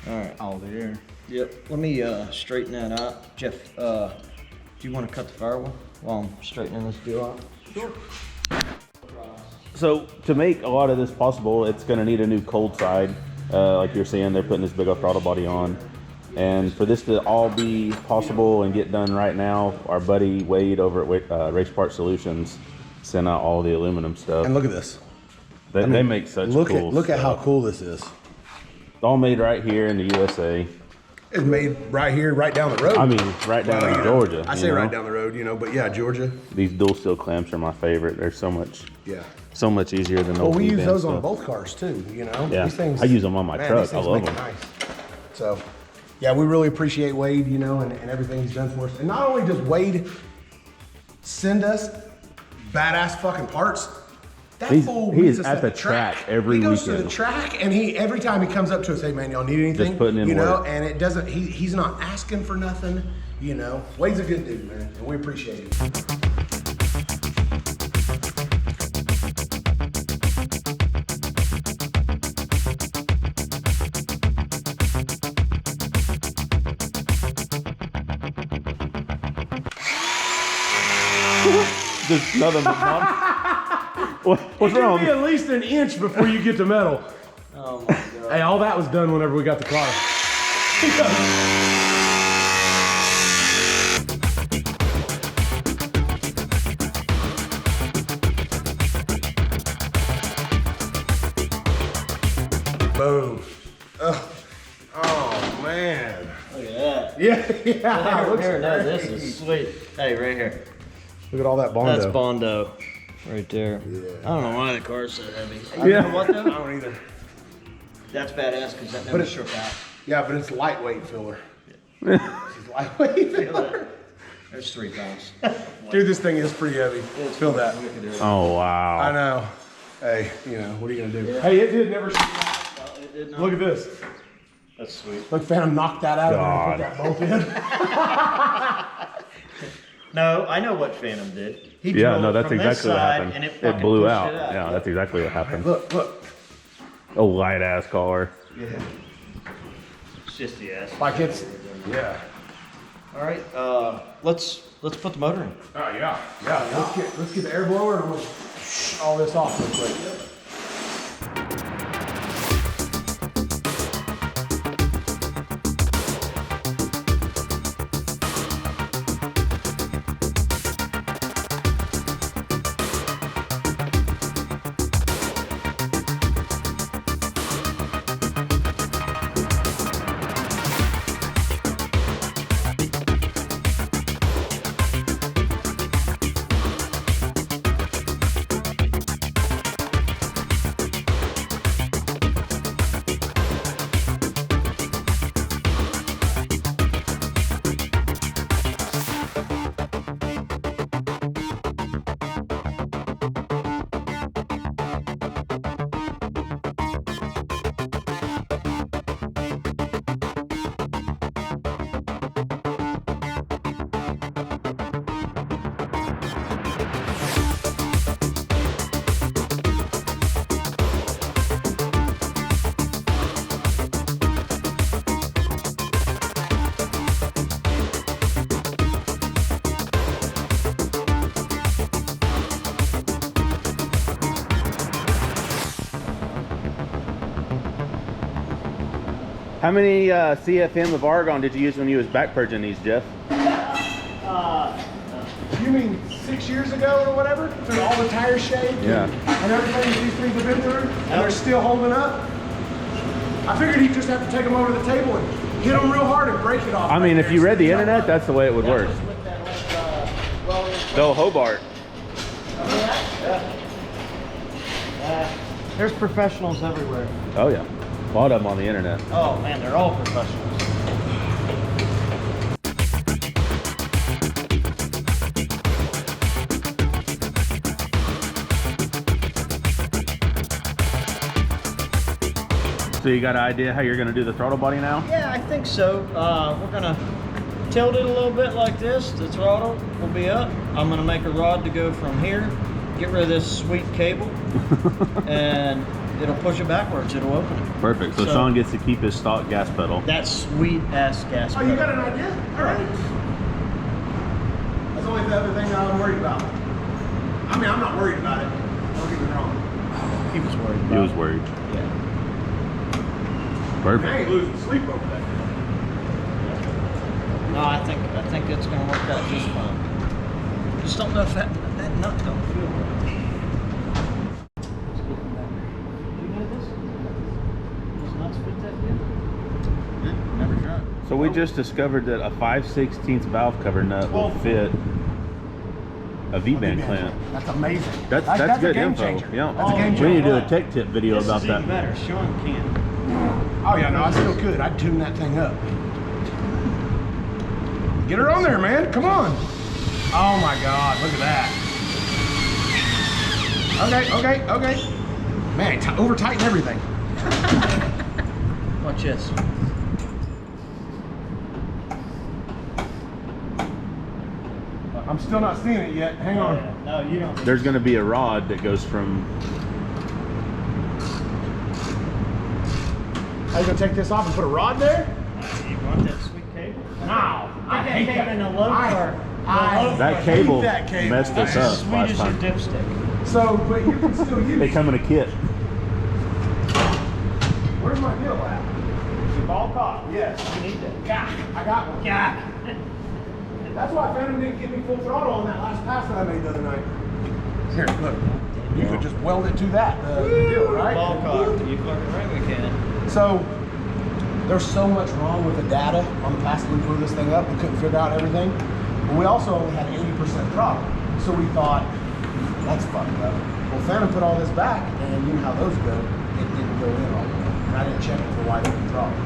C: All right.
E: All there.
C: Yep. Let me straighten that out. Jeff, do you want to cut the firewall while I'm straightening this deal out? Sure.
A: So to make a lot of this possible, it's going to need a new cold side. Like you're saying, they're putting this big old throttle body on. And for this to all be possible and get done right now, our buddy Wade over at Race Part Solutions sent out all the aluminum stuff.
B: And look at this.
A: They make such cool stuff.
B: Look at how cool this is.
A: All made right here in the USA.
B: It's made right here, right down the road.
A: I mean, right down in Georgia.
B: I say right down the road, you know, but yeah, Georgia.
A: These dual steel clamps are my favorite. They're so much easier than
B: Well,
A: those.
B: we use those on both cars too, you know.
A: Yeah,
B: These things,
A: I use them on my truck.
B: These
A: I
B: things
A: love
B: make it
A: them.
B: nice. So, yeah, we really appreciate Wade, you know, and everything he's done for us. And not only does Wade send us badass fucking parts, that fool
A: he
B: meets
A: is
B: us
A: at the track every
B: He goes to
A: weekend.
B: the track, and every time he comes up to us, hey man, y'all need anything?
A: Just putting in
B: you know,
A: work.
B: and it doesn't. He's not asking for nothing. You know, Wade's a good dude, man, and we appreciate it.
A: Just nothing but bump. What's
D: It's
A: wrong?
D: gonna be at least an inch before you get to metal.
C: Oh my God.
D: Hey, all that was done whenever we got the car. Boom. Oh man.
C: Look at that.
D: Yeah. Looks
C: Here, no,
D: great.
C: this is sweet. Hey, right here.
D: Look at all that Bondo.
C: That's Bondo. Right there.
D: Yeah.
C: I don't know why the car's so heavy.
D: Yeah.
C: You know what
D: I
C: though?
D: don't either.
C: That's badass because that
D: But
C: never
D: it-
C: shook out.
D: Yeah, but it's lightweight filler. This is lightweight filler.
C: There's 3 pounds.
D: Dude, this thing is pretty heavy. Feel that.
A: Oh wow.
D: I know. Hey, you know, what are you gonna do? Hey, it did never shoot out.
C: It did not.
D: Look at this.
C: That's sweet.
D: Look, Phantom knocked that out
A: God.
D: of there and put that bolt in.
C: No, I know what Phantom did. He
A: Yeah,
C: drove
A: no,
C: it
A: that's
C: from this
A: exactly what
C: side
A: happened.
C: And
A: It
C: fucking
A: blew
C: pushed
A: out.
C: it out.
A: Yeah, that's exactly what happened.
D: Look, look.
A: A light ass car.
D: Yeah.
C: It's just the ass.
D: Like it's, yeah.
C: All right, let's put the motor in.
D: Oh yeah, yeah. Let's get the air blower and we'll all this off real quick.
A: How many CFM of argon did you use when you was back purging these, Jeff?
D: You mean 6 years ago or whatever? Through all the tire shade?
A: Yeah.
D: And everything that these things have been through? And they're still holding up? I figured he'd just have to take them over to the table and hit them real hard and break it off.
A: I mean, if you read the internet, that's the way it would work.
C: With that old,
A: Though Hobart.
C: there's professionals everywhere.
A: Oh yeah. A lot of them on the internet.
C: Oh man, they're all professionals.
A: So you got an idea how you're gonna do the throttle body now?
C: Yeah, I think so. We're gonna tilt it a little bit like this. The throttle will be up. I'm gonna make a rod to go from here, get rid of this sweet cable, and it'll push it backwards. It'll open it.
A: Perfect. So Sean gets to keep his stock gas pedal.
C: That sweet ass gas
D: Oh,
C: pedal.
D: you got an idea? All right. That's only the other thing that I'm worried about. I mean, I'm not worried about it. Don't get me wrong.
C: He was worried about
A: He was
C: it.
A: worried.
C: Yeah.
D: I
A: Perfect.
D: ain't losing sleep over that.
C: No, I think it's gonna work out just fine. Just don't know if that nut don't feel right. You know this? Those nuts fit that good? Never tried.
A: So we just discovered that a 5/16 valve cover nut will fit a V-band clamp.
D: That's amazing.
A: That's
D: a
A: good
D: game
A: info.
D: changer.
A: Yeah.
D: That's a game
A: We need to do
D: changer.
A: a tech tip video
C: This
A: about
C: is
A: that.
C: even better. Sean can.
D: Oh yeah, no, I still could. I'd tune that thing up. Get her on there, man. Come on. Oh my God, look at that. Okay. Man, over tighten everything.
C: Watch this.
D: I'm still not seeing it yet. Hang on.
C: No, you don't.
A: There's going to be a rod that goes from.
D: Are you gonna take this off and put a rod there?
C: You want that sweet cable?
D: No, I
C: That
D: hate
C: came
D: that.
C: in a low car.
A: That cable
D: that cable.
A: messed us up
C: Sweet
A: last
C: as your
A: time.
C: dipstick.
D: So, but you can still use
A: They
D: it.
A: come in a kit.
D: Where's my deal at?
C: Your ball cock.
D: Yes.
C: You need that.
D: Gah, I got one.
C: Yeah.
D: That's why Phantom didn't give me full throttle on that last pass that I made the other night. Here, look. You could just weld it to that deal, right?
C: Ball cock. You fucking right we can.
D: So, there's so much wrong with the data on the pass that we blew this thing up. We couldn't figure out everything. But we also only had 80% throttle. So we thought, that's fucked up. Well, Phantom put all this back, and you know how those go. It didn't go in all the way. And I didn't check it for wide open throttle.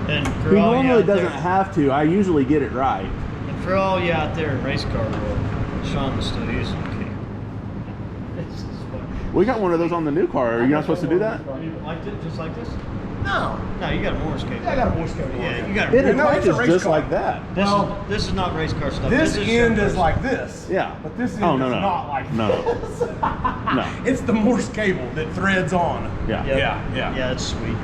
C: And
A: He
C: for all you
A: normally
C: out
A: doesn't
C: there,
A: have to. I usually get it right.
C: and for all you out there in race car world, Sean was still using the camera. This is fucking.
A: We got one of those on the new car. Are you not supposed to do that?
C: You liked it just like this?
D: No.
C: No, you got a Morse cable.
D: Yeah, I got a Morse cable.
C: Yeah, you got a.
A: It
D: No, it's a
A: attaches
D: race
A: just
D: car.
A: like that.
C: This is not race car stuff.
D: This
C: is
D: end
C: showcase.
D: is like this.
A: Yeah.
D: But this end
A: Oh, no,
D: is
A: no.
D: not like
A: No.
D: this.
A: No.
D: It's the Morse cable that threads on.
A: Yeah.
C: Yep.
D: Yeah.
C: Yeah, it's sweet.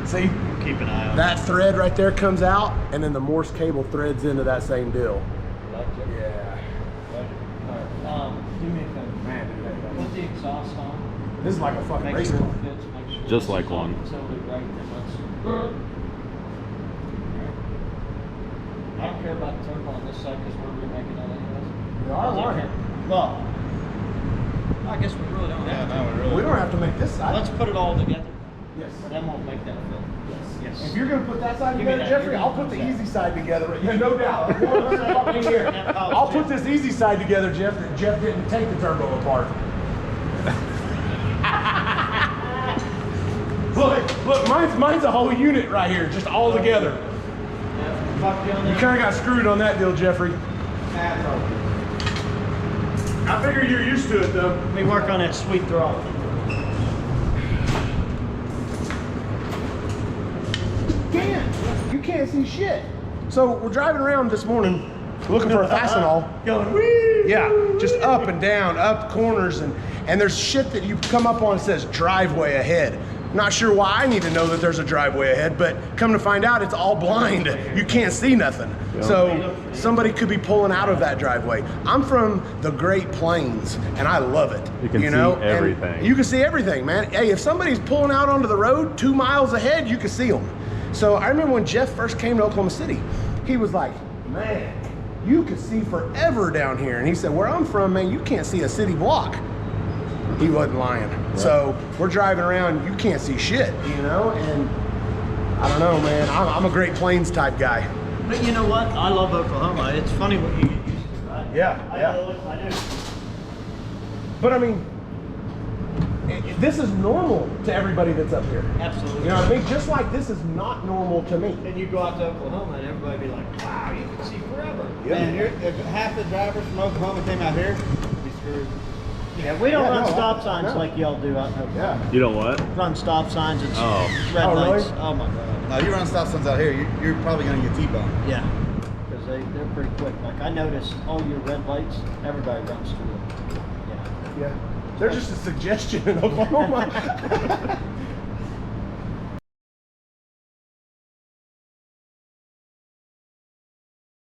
D: See,
C: Keep an eye on
D: that thread right there comes out, and then the Morse cable threads into that same deal.
C: Like it.
D: Yeah.
C: Alright, do me a favor.
D: Man,
C: Put the exhaust on.
D: this is like a fucking
C: Make
D: race
C: sure
D: car.
C: it fits. Make sure
A: Just
C: this
A: like
C: is
A: one.
C: totally right. Then let's. I don't care about the turbo on this side because we're remaking that anyways.
D: We are, aren't we?
C: Well, I guess we really don't have to.
D: We don't have to make this side.
C: Let's put it all together.
D: Yes.
C: And then we'll make that fit. Yes.
D: If you're gonna put that side
C: Give me
D: together,
C: that.
D: Jeffrey, I'll put the
C: Give me
D: easy side together. Yeah, no doubt. Fucking here. I'll put this easy side together, Jeff. That Jeff didn't take the turbo apart. Look, mine's a whole unit right here, just all together.
C: Yeah, fuck you on
D: You
C: that.
D: kind of got screwed on that deal, Jeffrey. I figure you're used to it, though.
C: Let me work on that sweet throttle.
D: You can't see shit. So we're driving around this morning looking for a Fastenal. Going, wee! Yeah, just up and down, up corners, and there's shit that you come up on that says driveway ahead. Not sure why I need to know that there's a driveway ahead, but come to find out it's all blind. You can't see nothing. So somebody could be pulling out of that driveway. I'm from the Great Plains and I love it.
A: You can see
D: and
A: everything.
D: you can see everything, man. Hey, if somebody's pulling out onto the road 2 miles ahead, you can see them. So I remember when Jeff first came to Oklahoma City, he was like, man, you could see forever down here. And he said, where I'm from, man, you can't see a city block. He wasn't lying. Right. So we're driving around, you can't see shit, you know? And I don't know, man, I'm a Great Plains type guy.
C: But you know what? I love Oklahoma. It's funny what you get used to, right?
D: Yeah,
C: I do.
D: But I mean, this is normal to everybody that's up here.
C: Absolutely.
D: You know what I mean? Just like this is not normal to me.
C: And you go out to Oklahoma and everybody be like, wow, you can see forever.
D: Yeah.
E: Man, if half the drivers from Oklahoma came out here, we'd be screwed.
C: Yeah, we don't
D: Yeah,
C: run
D: no,
C: stop signs
D: no.
C: like y'all do out in Oklahoma.
D: Yeah.
A: You know what?
C: Run stop signs, it's
A: Oh.
C: red
D: Oh, really?
C: lights. Oh my God.
E: Now you run stop signs out here, you're probably gonna get T-boned.
C: Yeah, because they're pretty quick. Like I noticed all your red lights, everybody runs through them. Yeah.
D: Yeah. They're just a suggestion in Oklahoma.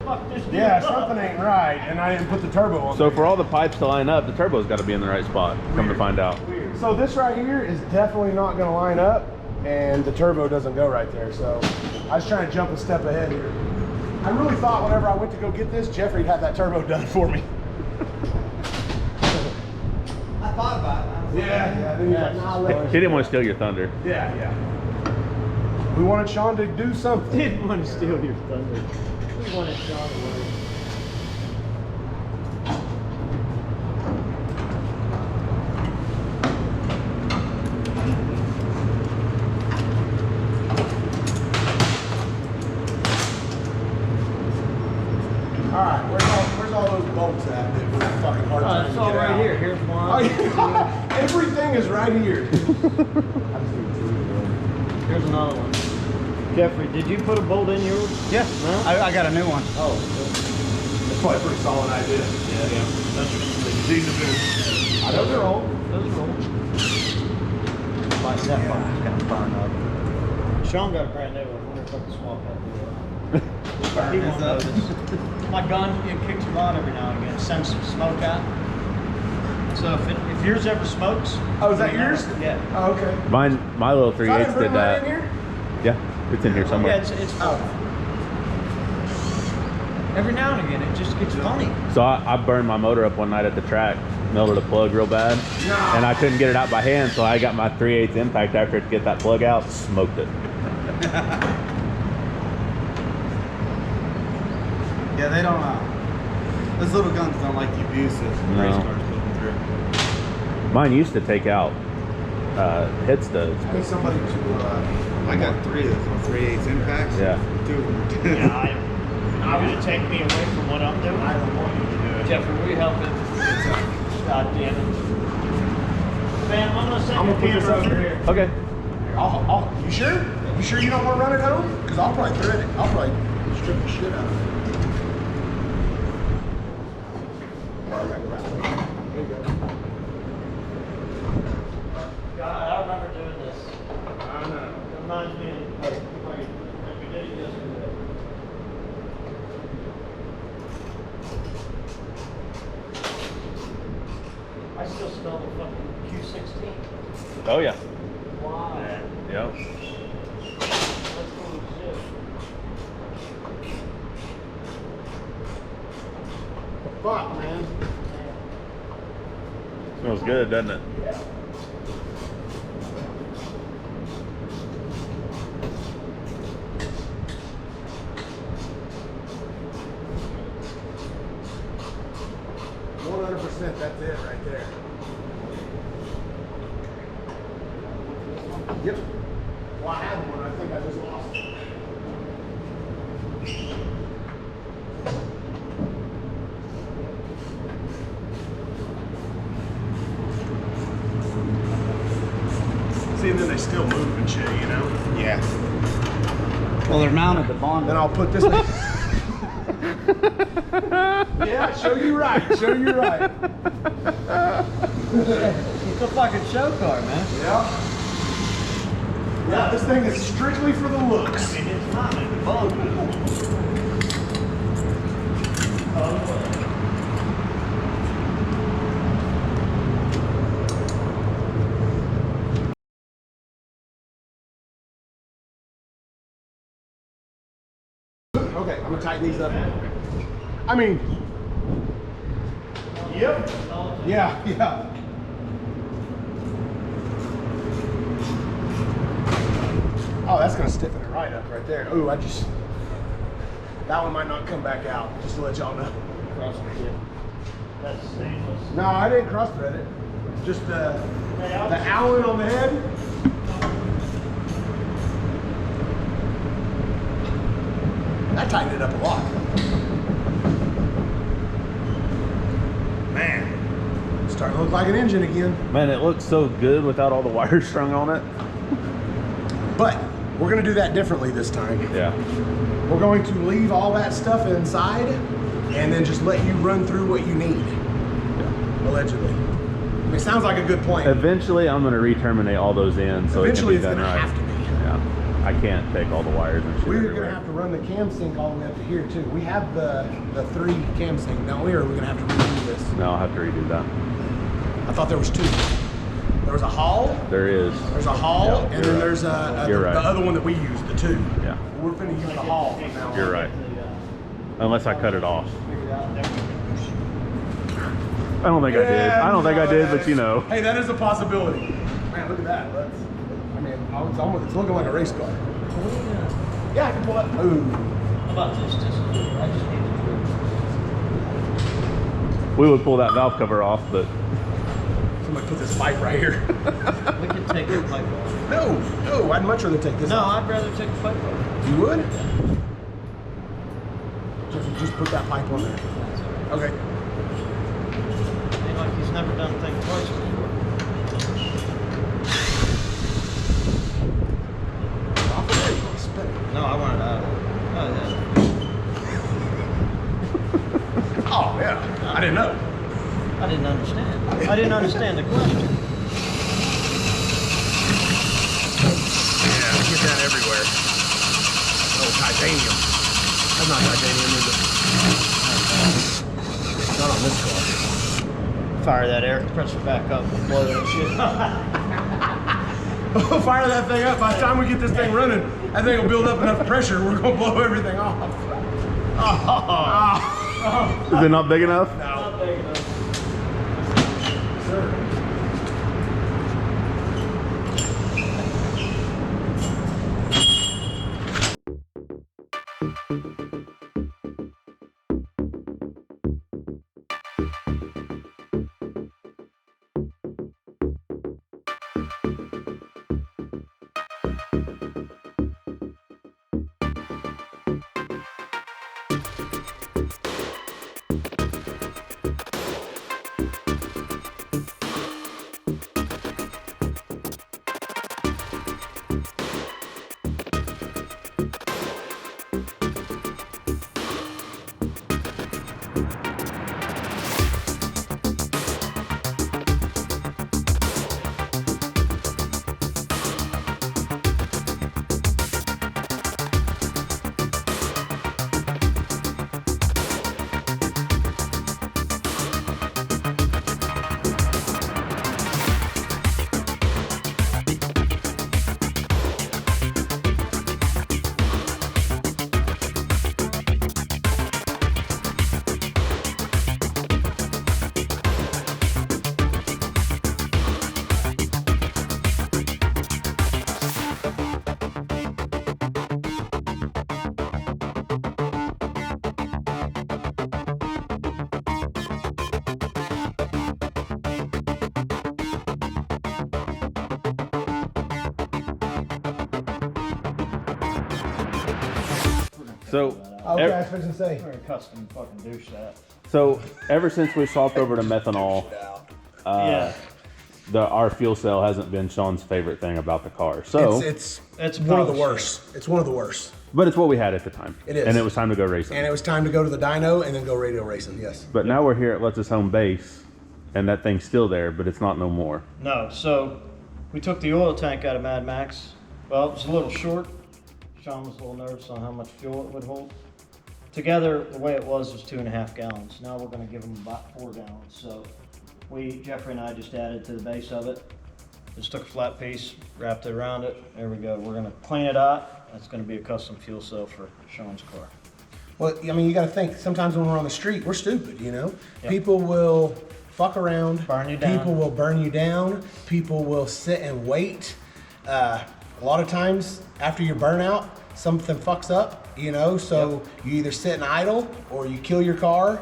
C: Fuck this dude
D: Yeah,
C: up.
D: something ain't right, and I didn't put the turbo on.
A: So for all the pipes to line up, the turbo's got to be in the right spot. Come to find out.
D: So this right here is definitely not going to line up, and the turbo doesn't go right there. So I was trying to jump a step ahead here. I really thought whenever I went to go get this, Jeffrey'd have that turbo done for me.
E: I thought about it.
D: Yeah. Then he's like, nah, let
A: He didn't want to steal your thunder.
D: Yeah. We wanted Sean to do something.
C: Didn't want to steal your thunder. We wanted Sean away.
D: All right, where's all those bolts at that was a fucking hard time
C: It's
D: to
C: all
D: get
C: right
D: out?
C: here. Here's one.
D: Oh, yeah. Everything is right here.
C: Here's another one. Jeffrey, did you put a bolt in yours?
E: Yeah,
C: No?
E: I got a new one.
C: Oh,
D: That's probably a pretty solid idea.
C: yeah.
D: These are good. Those are old.
C: Those are old. Like that fucker's gonna burn up. Sean got a brand new one. I wonder if I can swap that deal out. He won't notice. My gun, it kicks a lot every now and again. Sends some smoke out. So if yours ever smokes.
D: Oh, is that yours?
C: Yeah.
D: Oh, okay.
A: My little 3/8 did that.
D: In here?
A: Yeah, it's in here somewhere.
C: Yeah, it's every now and again, it just gets funny.
A: So I burned my motor up one night at the track, melted a plug real bad, and I couldn't get it out by hand, so I got my 3/8 impact actor to get that plug out, smoked it.
E: Yeah, they don't. Those little guns don't like the abuse that race cars put them through.
A: Mine used to take out head studs.
D: I need somebody to.
E: I got 3 of those on 3/8 impacts.
A: Yeah.
E: 2 of them.
C: Yeah, I'm going to take me away from what I'm doing. I don't want you to do it. Jeffrey, will you help him? God damn it. Man, I'm going to send your camera over here.
A: Okay.
D: You sure? You sure you don't want to run it home? Because I'll probably thread it. I'll probably strip the shit out of it. There you go.
C: God, I remember doing this.
D: I know.
C: It reminds me of like we did it yesterday. I still smell the fucking Q16.
A: Oh yeah.
C: Wow.
A: Yep.
C: That's cool as shit.
D: Fuck, man.
A: Smells good, doesn't it?
D: Yeah. That's it right there. Yep. Well, I had one. I think I just lost it. See, and then they still move and shit, you know?
E: Yeah. Well, they're mounted to bond.
D: Then I'll put this. Yeah, show you right. Show you right.
C: It's a fucking show car, man.
D: Yeah. Yeah, this thing is strictly for the looks.
C: I mean, it's not like the bug.
D: Okay, I'm gonna tighten these up. I mean, yep. Yeah, yeah. Oh, that's gonna stiffen it right up right there. Ooh, that one might not come back out, just to let y'all know.
C: That's stainless.
D: No, I didn't cross thread it. Just the Allen on the head. That tightened it up a lot. Man, starting to look like an engine again.
A: Man, it looks so good without all the wires strung on it.
D: But we're gonna do that differently this time.
A: Yeah.
D: We're going to leave all that stuff inside and then just let you run through what you need. Allegedly. I mean, it sounds like a good plan.
A: Eventually, I'm gonna re-terminate all those in so
D: Eventually
A: it can
D: it's
A: be done
D: gonna
A: right.
D: have to be.
A: Yeah. I can't take all the wires and shit
D: We're
A: everywhere.
D: gonna have to run the cam sync all the way up to here too. We have the 3 cam sync, don't we? Or are we gonna have to redo this?
A: No, I'll have to redo that.
D: I thought there was 2. There was a Hall.
A: There is.
D: There's a Hall,
A: Yeah,
D: and
A: you're
D: then
A: right.
D: there's
A: You're right.
D: the other one that we use, the 2.
A: Yeah.
D: We're finna use the Hall from now on.
A: You're right. Unless I cut it off. I don't think I did. I don't think I did, but you know.
D: Hey, that is a possibility. Man, look at that. That's, I mean, it's looking like a race car. Yeah, I can pull that. Ooh.
C: How about this? I just need to
A: We would pull that valve cover off, but
D: Somebody put this pipe right here.
C: We can take the pipe off.
D: No, I'd much rather take this
C: No,
D: off.
C: I'd rather take the pipe off.
D: You would? Just put that pipe on there. Okay.
C: Ain't like he's never done a thing twice before.
D: Off of there, you want to spin it.
C: No, I want it out. Oh, yeah.
D: Oh, yeah. I didn't know.
C: I didn't understand. I didn't understand the question.
D: Yeah, we get that everywhere. Oh, titanium. That's not titanium, is it? Not on this car.
C: Fire that air compressor back up and blow that shit.
D: We'll fire that thing up. By the time we get this thing running, I think it'll build up enough pressure. We're gonna blow everything off.
A: Is it not big enough?
D: No.
C: Not big enough.
D: Sir.
A: So,
D: Okay, I was supposed to say.
C: We're gonna custom fucking douche that.
A: so ever since we swapped over to methanol, our fuel cell hasn't been Sean's favorite thing about the car. So,
D: It's
C: It's
D: one of the
C: bullshit.
D: worst. It's one of the worst.
A: but it's what we had at the time.
D: It is.
A: And it was time to go racing.
D: And it was time to go to the dyno and then go radio racing. Yes.
A: But now we're here at Lutz's home base, and that thing's still there, but it's not no more.
C: No, so we took the oil tank out of Mad Max. Well, it was a little short. Sean was a little nervous on how much fuel it would hold. Together, the way it was 2.5 gallons. Now we're gonna give them about 4 gallons. So Jeffrey and I just added to the base of it. Just took a flat piece, wrapped it around it. There we go. We're gonna clean it out. That's gonna be a custom fuel cell for Sean's car.
D: Well, I mean, you got to think. Sometimes when we're on the street, we're stupid. You know,
C: Yep.
D: people will fuck around.
C: Burn you down.
D: People will burn you down. People will sit and wait. A lot of times after your burnout, something fucks up. You know, so you either sit and idle or you kill your car,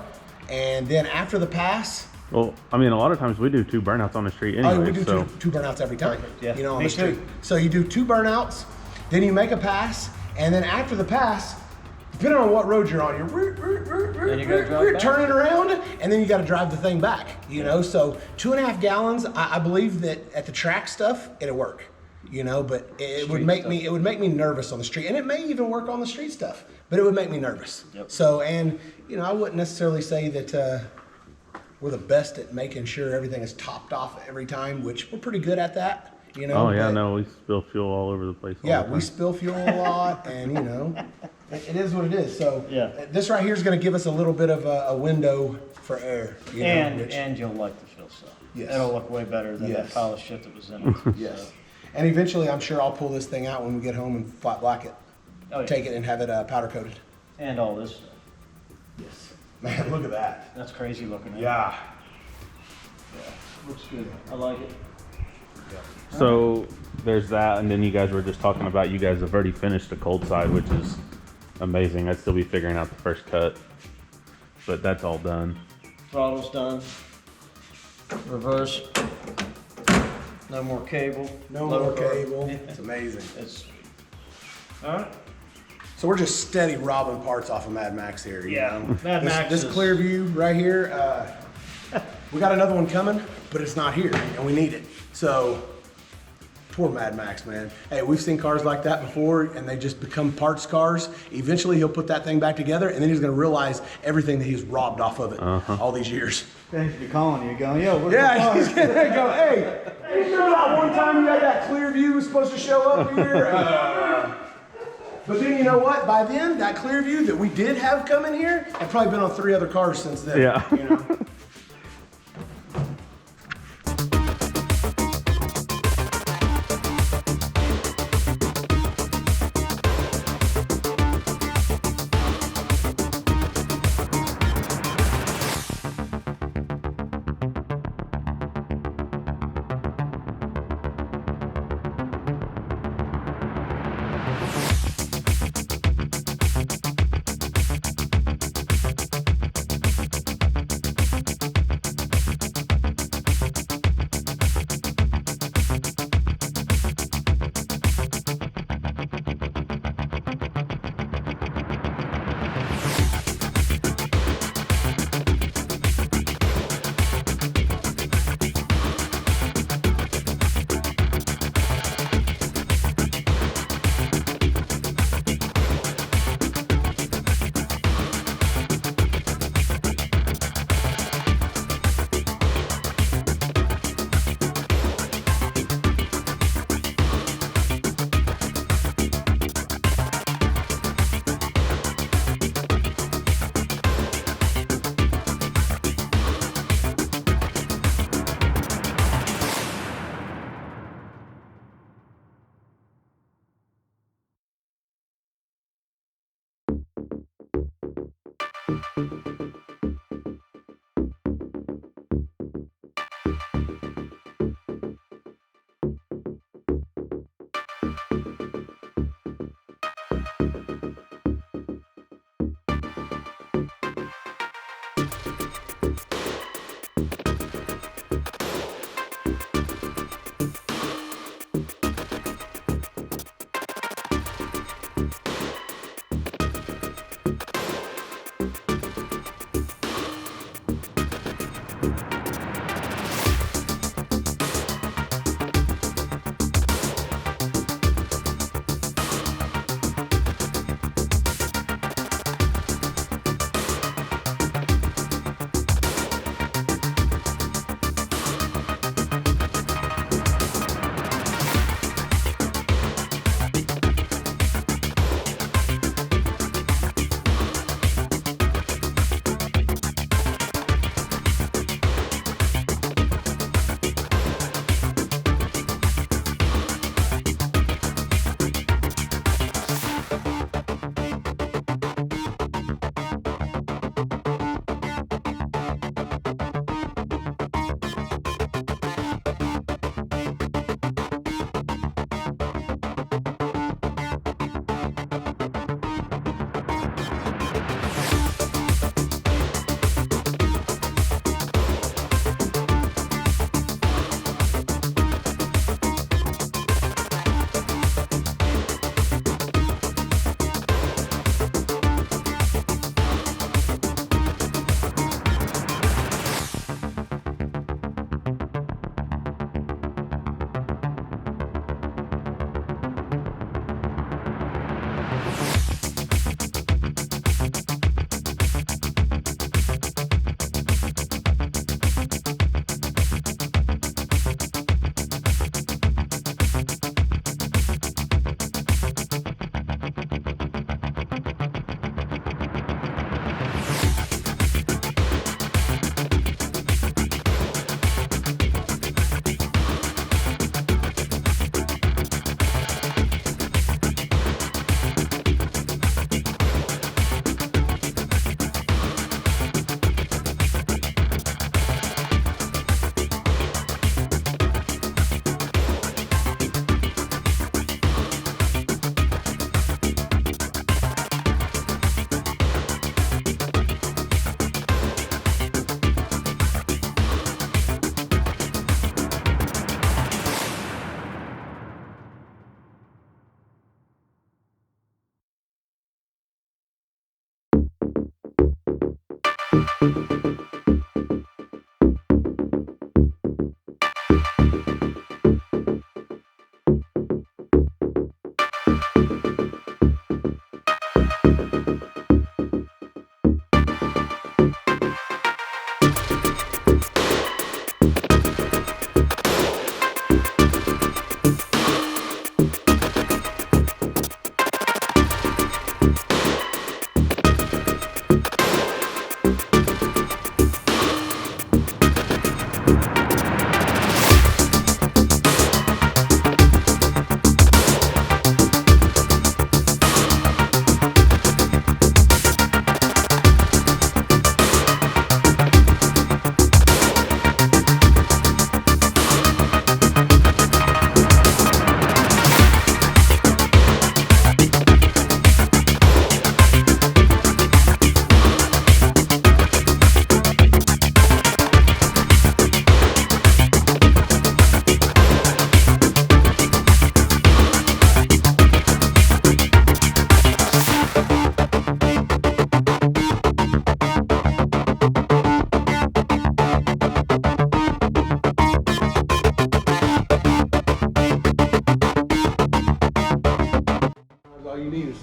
D: and then after the pass.
A: Well, I mean, a lot of times we do 2 burnouts on the street anyway.
D: Oh, we do
A: so.
D: two burnouts every time.
C: Yeah,
D: You know, on
C: me
D: the street.
C: too.
D: So you do 2 burnouts, then you make a pass, and then after the pass, depending on what road you're on, you're
C: Then you gotta drive back.
D: turn it around, and then you got to drive the thing back. You know, so 2.5 gallons. I believe that at the track stuff, it'll work. You know, but it would make me nervous on the street, and it may even work on the street stuff, but it would make me nervous.
C: Yep.
D: So, and you know, I wouldn't necessarily say that we're the best at making sure everything is topped off every time, which we're pretty good at that. You know.
A: Oh, yeah,
D: but,
A: no, we spill fuel all over the place. all
D: Yeah,
A: the
D: we
A: time.
D: spill fuel a lot, and you know, it is what it is. So,
C: Yeah.
D: this right here is going to give us a little bit of a window for air. You know, which-
C: And you'll like the fuel cell.
D: Yes.
C: It'll look way better than
D: Yes.
C: that pile of shit that was in it.
D: yes.
C: So,
D: And eventually, I'm sure I'll pull this thing out when we get home and flat black it,
C: oh, yeah.
D: take it and have it powder coated.
C: And all this stuff.
D: Yes. Man, look at that.
C: That's crazy looking.
D: Yeah.
C: Looks good. I like it.
A: So there's that, and then you guys were just talking about you guys have already finished the cold side, which is amazing. I'd still be figuring out the first cut, but that's all done.
C: Throttle's done. Reverse. No more cable.
D: No
C: Lower
D: more
C: bar.
D: cable. It's amazing.
C: It's all right.
D: So we're just steady robbing parts off of Mad Max here. You
C: Yeah,
D: know?
C: Mad Max
D: This
C: is-
D: clear view right here. We got another one coming, but it's not here, and we need it. So poor Mad Max, man. Hey, we've seen cars like that before, and they just become parts cars. Eventually, he'll put that thing back together, and then he's going to realize everything that he's robbed off of it all these years.
E: Thanks for calling you, going, yo, where's
D: Yeah,
E: the
D: he's
E: car?
D: gonna go, hey, you remember that one time you had that clear view was supposed to show up here? But then you know what? By then, that Clearview that we did have come in here, had probably been on 3 other cars since then.
F: Yeah.
D: You know?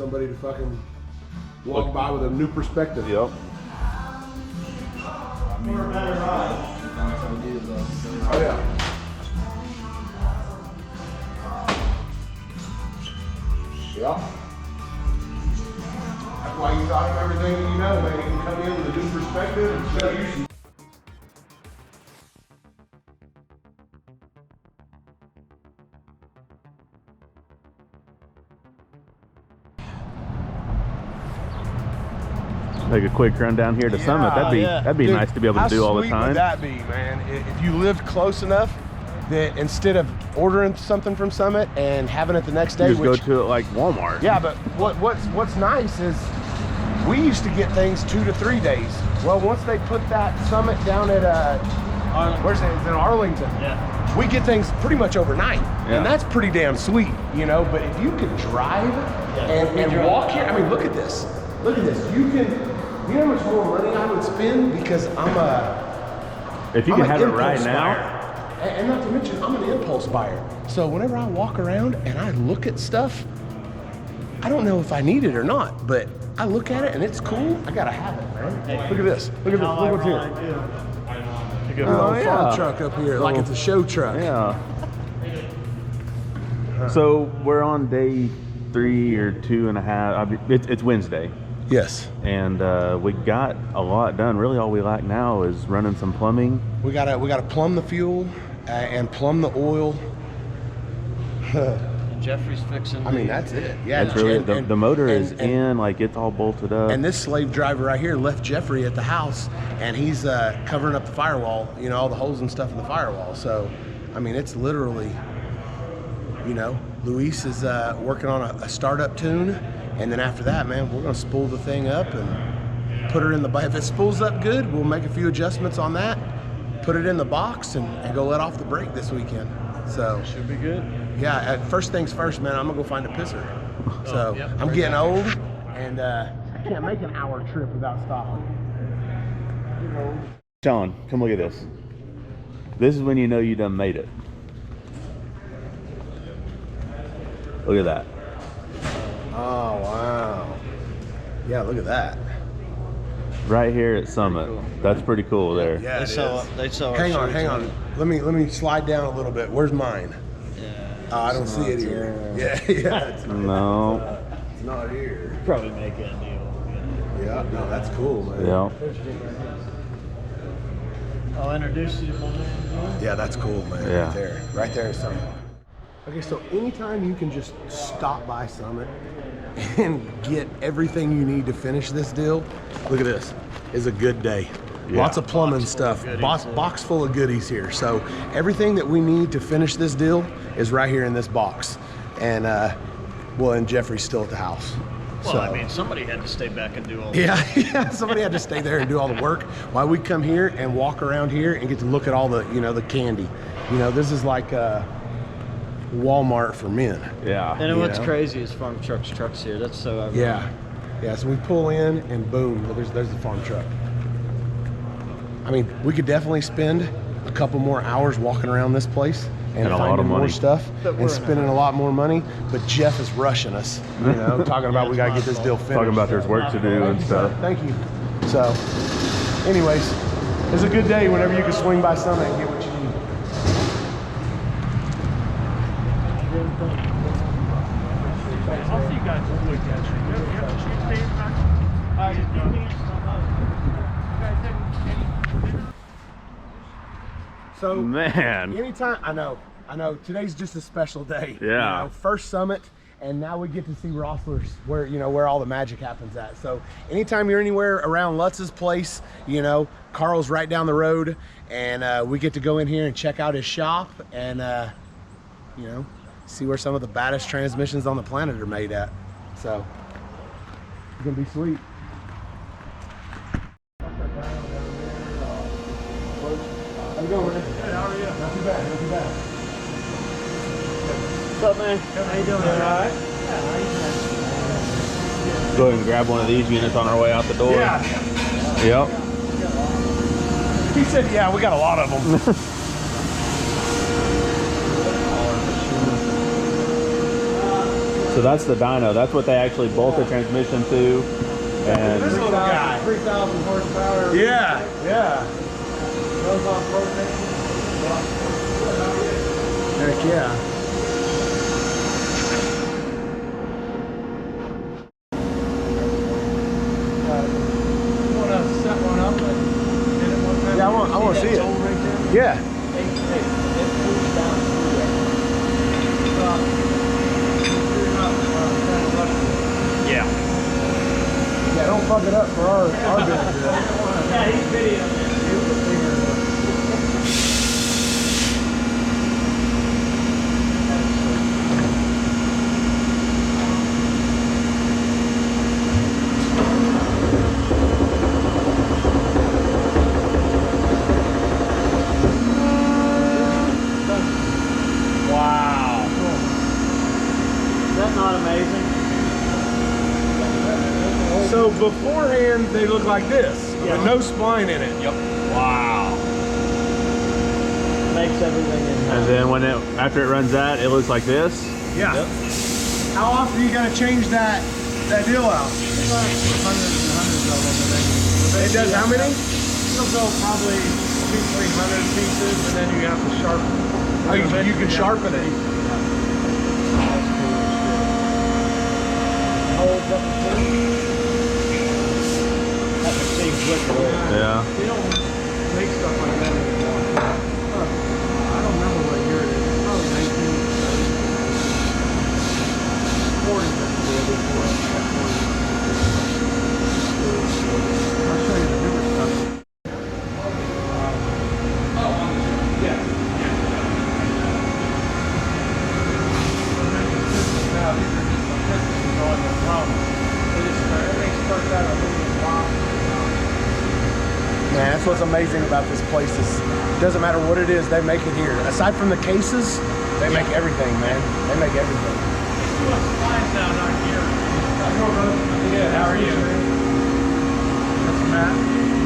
D: somebody to fucking walk by with a new perspective.
A: Yep.
D: Oh yeah. Yeah. That's why you thought of everything that you know, man. You can come in with a new perspective and show you some.
A: Take a quick run down here to Summit. That'd be
D: Dude,
A: nice to be able to do all the
D: How sweet
A: time.
D: would that be, man? If you lived close enough that instead of ordering something from Summit and having it the next day,
A: You just go to like Walmart.
D: yeah, but what's nice is we used to get things 2 to 3 days. Well, once they put that Summit down at where's it? It's in Arlington.
C: Yeah.
D: We get things pretty much overnight,
A: Yeah.
D: and that's pretty damn sweet, you know. But if you could drive and walk here, I mean, look at this. Look at this. You know how much more money I would spend because
A: If you
D: I'm
A: can
D: an
A: have it
D: impulse
A: right
D: buyer.
A: now.
D: And not to mention, I'm an impulse buyer. So whenever I walk around and I look at stuff, I don't know if I need it or not, but I look at it and it's cool. I gotta have it, man. Look at this. Look at this. Look what's here. A little farm truck up here, like it's a show truck.
A: Yeah. So we're on day 3 or 2.5. It's Wednesday.
D: Yes.
A: And we got a lot done. Really, all we lack now is running some plumbing.
D: We gotta plumb the fuel and plumb the oil.
C: Jeffrey's fixing.
D: I mean, that's it. Yeah.
A: That's really the motor is
D: and-
A: in, like it's all bolted up.
D: And this slave driver right here left Jeffrey at the house, and he's covering up the firewall, you know, all the holes and stuff in the firewall. So, I mean, it's literally, you know, Luis is working on a startup tune, and then after that, man, we're gonna spool the thing up and put her in the box. If it spools up good, we'll make a few adjustments on that, put it in the box, and go let off the brake this weekend. So
C: Should be good.
D: yeah, first things first, man. I'm gonna go find a pisser. So I'm getting old, and I can't make an hour trip without stopping. You know.
A: Sean, come look at this. This is when you know you done made it. Look at that.
D: Oh wow. Yeah, look at that.
A: Right here at Summit. That's pretty cool there.
D: Yeah,
C: They
D: it
C: saw.
D: is.
C: They saw.
D: Hang on. Let me slide down a little bit. Where's mine?
C: Yeah.
D: Oh, I don't see it here. Yeah, it's
A: No.
D: not here.
C: Probably make it a deal.
D: Yeah, no, that's cool, man.
A: Yeah.
C: I'll introduce you to my man.
D: Yeah, that's cool, man.
A: Yeah.
D: Right there is Summit. Okay, so anytime you can just stop by Summit and get everything you need to finish this deal, look at this, is a good day.
A: Yeah.
D: Lots of plumbing stuff, box full of goodies here. So everything that we need to finish this deal is right here in this box. And well, and Jeffrey's still at the house.
C: Well,
D: So-
C: I mean, somebody had to stay back and do all.
D: yeah, somebody had to stay there and do all the work while we come here and walk around here and get to look at all the, you know, the candy. You know, this is like Walmart for men.
A: Yeah.
C: And what's
D: know?
C: crazy is farm trucks here. That's so ironic.
D: Yeah, so we pull in and boom, there's the farm truck. I mean, we could definitely spend a couple more hours walking around this place and
A: And a lot
D: finding
A: of
D: more
A: money.
D: stuff
C: But we're
D: and
C: in a
D: spending a lot more money, but Jeff is rushing us, you know, talking about we gotta get this deal finished.
A: Talking about there's work to do and stuff.
D: Thank you. So, anyways, it's a good day whenever you can swing by Summit and get what you need.
F: I'll see you guys this weekend.
D: So,
A: Man.
D: anytime, I know, today's just a special day.
A: Yeah.
D: You know, first Summit, and now we get to see Rosslers, where, you know, where all the magic happens at. So, anytime you're anywhere around Lutz's place, you know, Carl's right down the road, and we get to go in here and check out his shop, and, you know, see where some of the baddest transmissions on the planet are made at. So, it's gonna be sweet. How's it going, man? Good, how are you? Not too bad, not too bad.
C: What's up, man? How you doing? All right.
A: Go ahead and grab one of these units on our way out the door.
D: Yeah.
A: Yep.
D: He said, yeah, we got a lot of them.
A: So that's the dyno. That's what they actually bolt the transmission to. And
D: This little guy.
E: 3,000 horsepower.
D: Yeah, yeah.
E: Goes on propane.
D: Heck yeah.
E: You want to set one up and hit it one time?
D: Yeah, I want to see it. Yeah.
C: It pulls down through there.
E: Yeah.
D: Yeah, don't fuck it up for our business.
C: Yeah, he's videoing this.
D: Wow.
C: Is that not amazing?
D: So beforehand, they look like this, with no spline in it. Yep. Wow.
C: Makes everything in
A: and then when after it runs that, it looks like this.
D: Yeah. How often are you gonna change that deal out?
E: Hundreds and hundreds of them.
D: It does how many?
E: You'll go probably 200-300 pieces, and then you have to sharpen.
D: Oh, you can sharpen it.
C: holds up the thing. That machine flipped away.
A: Yeah.
E: They don't make stuff like that anymore. I don't remember what year it is. It's probably 1940s. I'll show you the newer stuff.
D: Man, that's what's amazing about this place is it doesn't matter what it is, they make it here. Aside from the cases, they make everything, man. They make everything.
E: Yeah, how are you? That's Matt.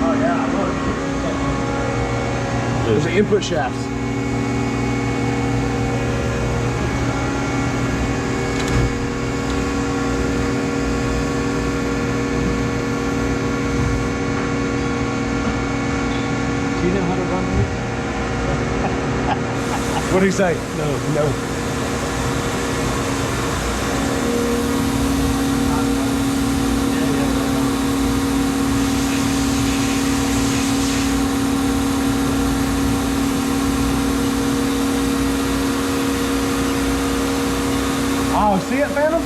D: Oh yeah, look. There's the input shafts.
C: Do you know how to run this?
D: What do you say? No. Oh, see it, Phantom?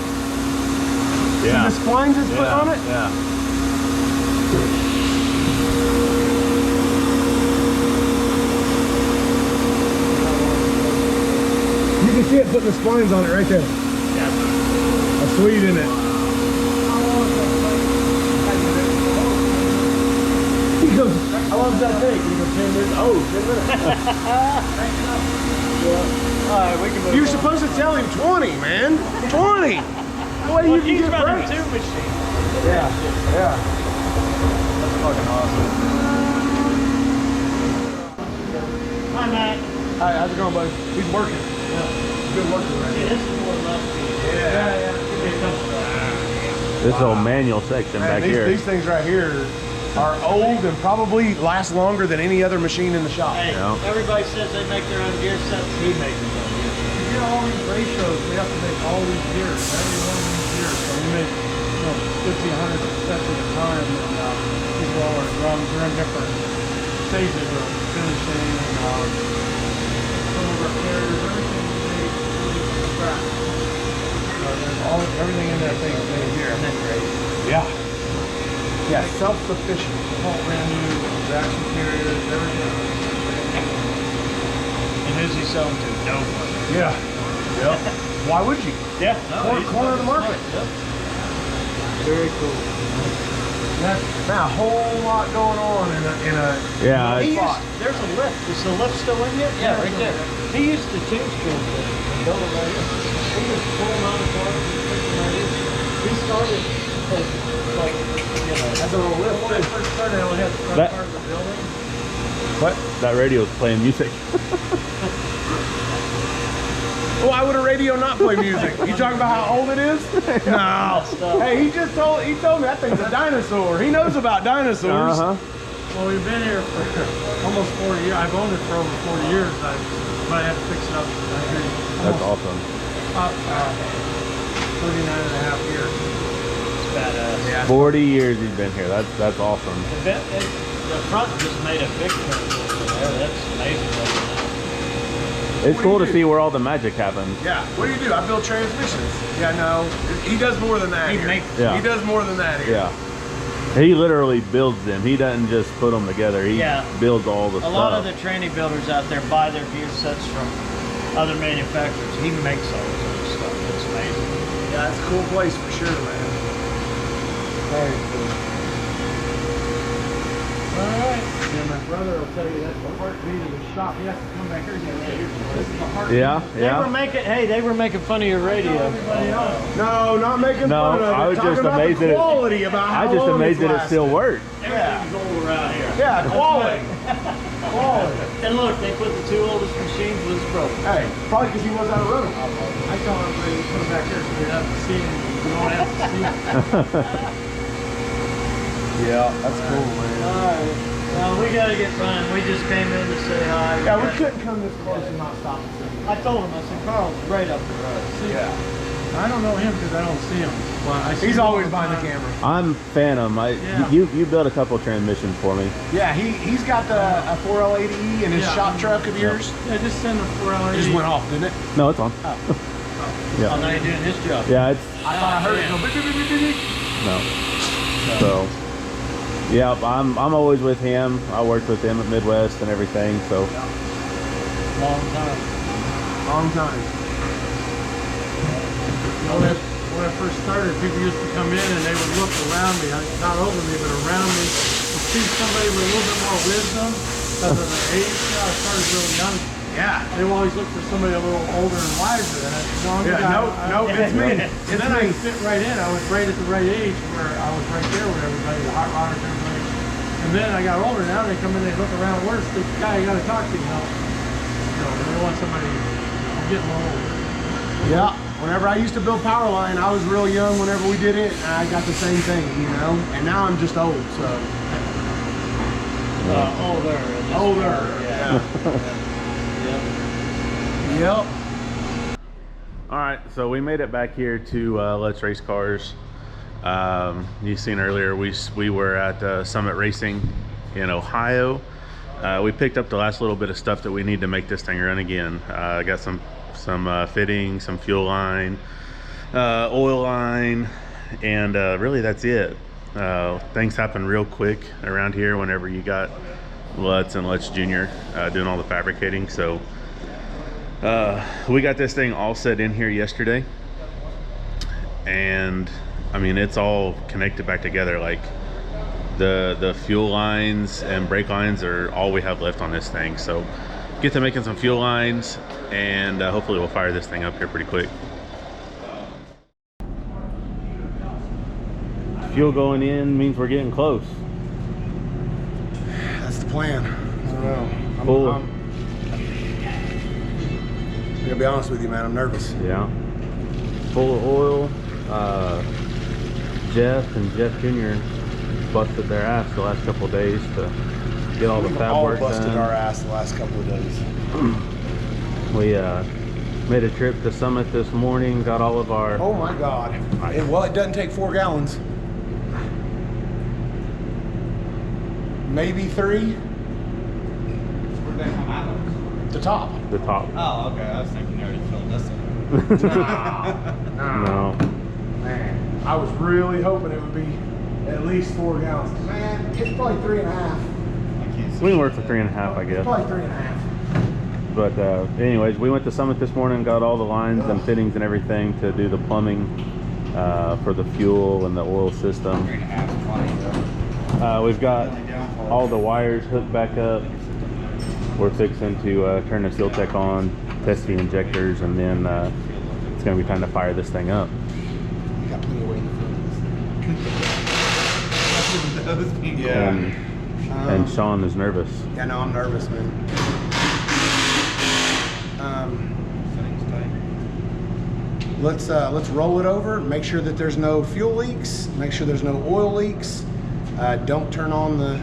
A: Yeah.
D: See the splines it's put on it?
A: Yeah.
D: You can see it putting the splines on it right there. Yeah. A Swede in it. He goes, how long does that take? He goes, 10 minutes. Oh, 10 minutes.
C: Alright, we can move
D: You're
C: on.
D: supposed to tell him 20, man. 20! The way you can
C: He's
D: get
C: running
D: brakes.
C: two machines.
D: Yeah, yeah.
C: That's fucking awesome. Hi, Matt.
D: Hi, how's it going, buddy? He's working. Yeah. Good working right
C: See,
D: now.
C: this is more left speed.
D: Yeah.
A: This whole manual section
D: Man,
A: back here.
D: these things right here are old and probably last longer than any other machine in the shop.
C: Hey,
A: Yeah.
C: everybody says they make their own gear sets. He makes his own gear sets.
E: To get all these ratios, we have to make all these gears, every one of these gears. So we make 50, 100 sets at a time, and people all our drums are in different stages of finishing, and some of our carriers, everything we make from scratch. There's everything in that thing is made here.
C: And then great.
D: Yeah. Yeah, self-sufficient.
E: All brand new action carriers, everything.
C: And who's he selling to? No one.
D: Yeah. Yep. Why would you?
C: Yeah.
D: Corner of the market.
C: Very cool.
D: Now, a whole lot going on in a
A: Yeah.
C: He
A: it's-
C: used, there's a lift. Is the lift still in yet? Yeah, right there. He used to change transmission and build it right here. He was pulling on the car. He started as like,
D: That's a little lift.
E: When I first started, I only had the front
A: That-
E: part of the building.
A: What? That radio's playing music.
D: Why would a radio not play music? You talking about how old it is? No. Hey, he told me that thing's a dinosaur. He knows about dinosaurs.
E: Well, we've been here for almost 40 years. I've owned it for over 40 years, but I had to fix it up.
G: That's awesome.
E: 39 and a half years.
C: It's badass.
G: Yeah. 40 years he's been here. That's awesome.
C: The front just made a big turn there. That's amazing.
G: It's cool to see where all the magic happens.
D: Yeah. What do? I build transmissions. Yeah, no. He does more than that. He does more than that here.
G: Yeah. He literally builds them. He doesn't just put them together. He builds all the stuff.
C: A lot of the tranny builders out there buy their gear sets from other manufacturers. He makes all this other stuff. It's amazing.
D: Yeah, it's a cool place for sure, man. Very cool.
E: All right. Yeah, my brother will tell you that's the heartbeat of the shop. He has to come back here and get it.
G: Yeah.
C: They were making fun of your radio.
D: No, not making fun of it.
G: I was just amazed
D: that quality about how
G: I just
D: long
G: amazed
D: it's
G: that it still worked.
C: Everything's old around here.
D: Yeah, quality. Quality.
C: And look, they put the two oldest machines was broken.
D: Hey, probably because he was out of room.
E: I tell everybody to come back here so we have to see him. We don't have to see him.
D: Yeah, that's cool, man.
C: Alright. Well, we gotta get running. We just came in to say hi.
D: Yeah, we couldn't come this close and not stop and see you.
C: I told him, I said, Carl's right up the road.
D: Yeah.
E: I don't know him because I don't see him. Well, I see
D: He's
E: him
D: always
E: all
D: behind the
E: time.
D: camera.
G: I'm Phantom. You built a couple transmissions for me.
D: Yeah, he's got a 4L80E in his shop truck of yours.
E: Yeah, just send him 4L80.
D: It just went off, didn't it?
G: No, it's on.
C: Oh, now you're doing his job.
G: Yeah, it's
D: I thought I heard it go beep, beep, beep, beep, beep.
G: no. So yeah, I'm always with him. I worked with him at Midwest and everything. So
C: Long time.
D: Long time.
E: When I first started, people used to come in and they would look around me, not over me, but around me, to see somebody with a little bit more wisdom because of their age. You know, I started really young.
D: Yeah.
E: They would always look for somebody a little older and wiser. And I said, no, I'm the guy.
D: No, it's me.
E: And then I fit right in. I was right at the right age where I was right there with everybody, the hot rodders, everybody. And then I got older. Now they come in, they look around. Where's the guy you got to talk to? You know, they want somebody. I'm getting old.
D: Yeah. Whenever I used to build power line, I was real young whenever we did it, and I got the same thing, you know? And now I'm just old, so.
C: Older.
D: Older, yeah. Yep.
G: all right, so we made it back here to Lutz Race Cars. You seen earlier we were at Summit Racing in Ohio. We picked up the last little bit of stuff that we need to make this thing run again. I got some fittings, some fuel line, oil line, and really that's it. Things happen real quick around here whenever you got Lutz and Lutz Jr. Doing all the fabricating. So we got this thing all set in here yesterday, and I mean it's all connected back together. Like the fuel lines and brake lines are all we have left on this thing. So get to making some fuel lines, and hopefully we'll fire this thing up here pretty quick. Fuel going in means we're getting close.
D: That's the plan. I don't know.
G: Cool.
D: I'm gonna be honest with you, man. I'm nervous.
G: Yeah. Full of oil. Jeff and Jeff Jr. busted their ass the last couple of days to get all the fab
D: all
G: work
D: busted
G: done.
D: our ass the last couple of days.
G: We made a trip to Summit this morning, got all of our...
D: Oh my God. Well, it doesn't take 4 gallons. Maybe 3.
H: Where'd they come out of?
D: The top.
G: The top.
H: Oh, okay. I was thinking you already filled this one.
G: No.
D: Man, I was really hoping it would be at least 4 gallons. Man, it's probably 3.5.
H: I can't see
G: We can work
H: shit
G: for 3.5, I guess.
D: Probably 3.5.
G: But anyways, we went to Summit this morning, got all the lines and fittings and everything to do the plumbing for the fuel and the oil system.
H: 3.5 is plenty.
G: We've got all the wires hooked back up. We're fixing to turn the seal tech on, test the injectors, and then it's going to be time to fire this thing up.
D: We got plenty of weight in the front.
H: Yeah.
G: And Sean is nervous.
D: Yeah, no, I'm nervous, man.
H: Settings tight.
D: let's roll it over. Make sure that there's no fuel leaks. Make sure there's no oil leaks. Don't turn on the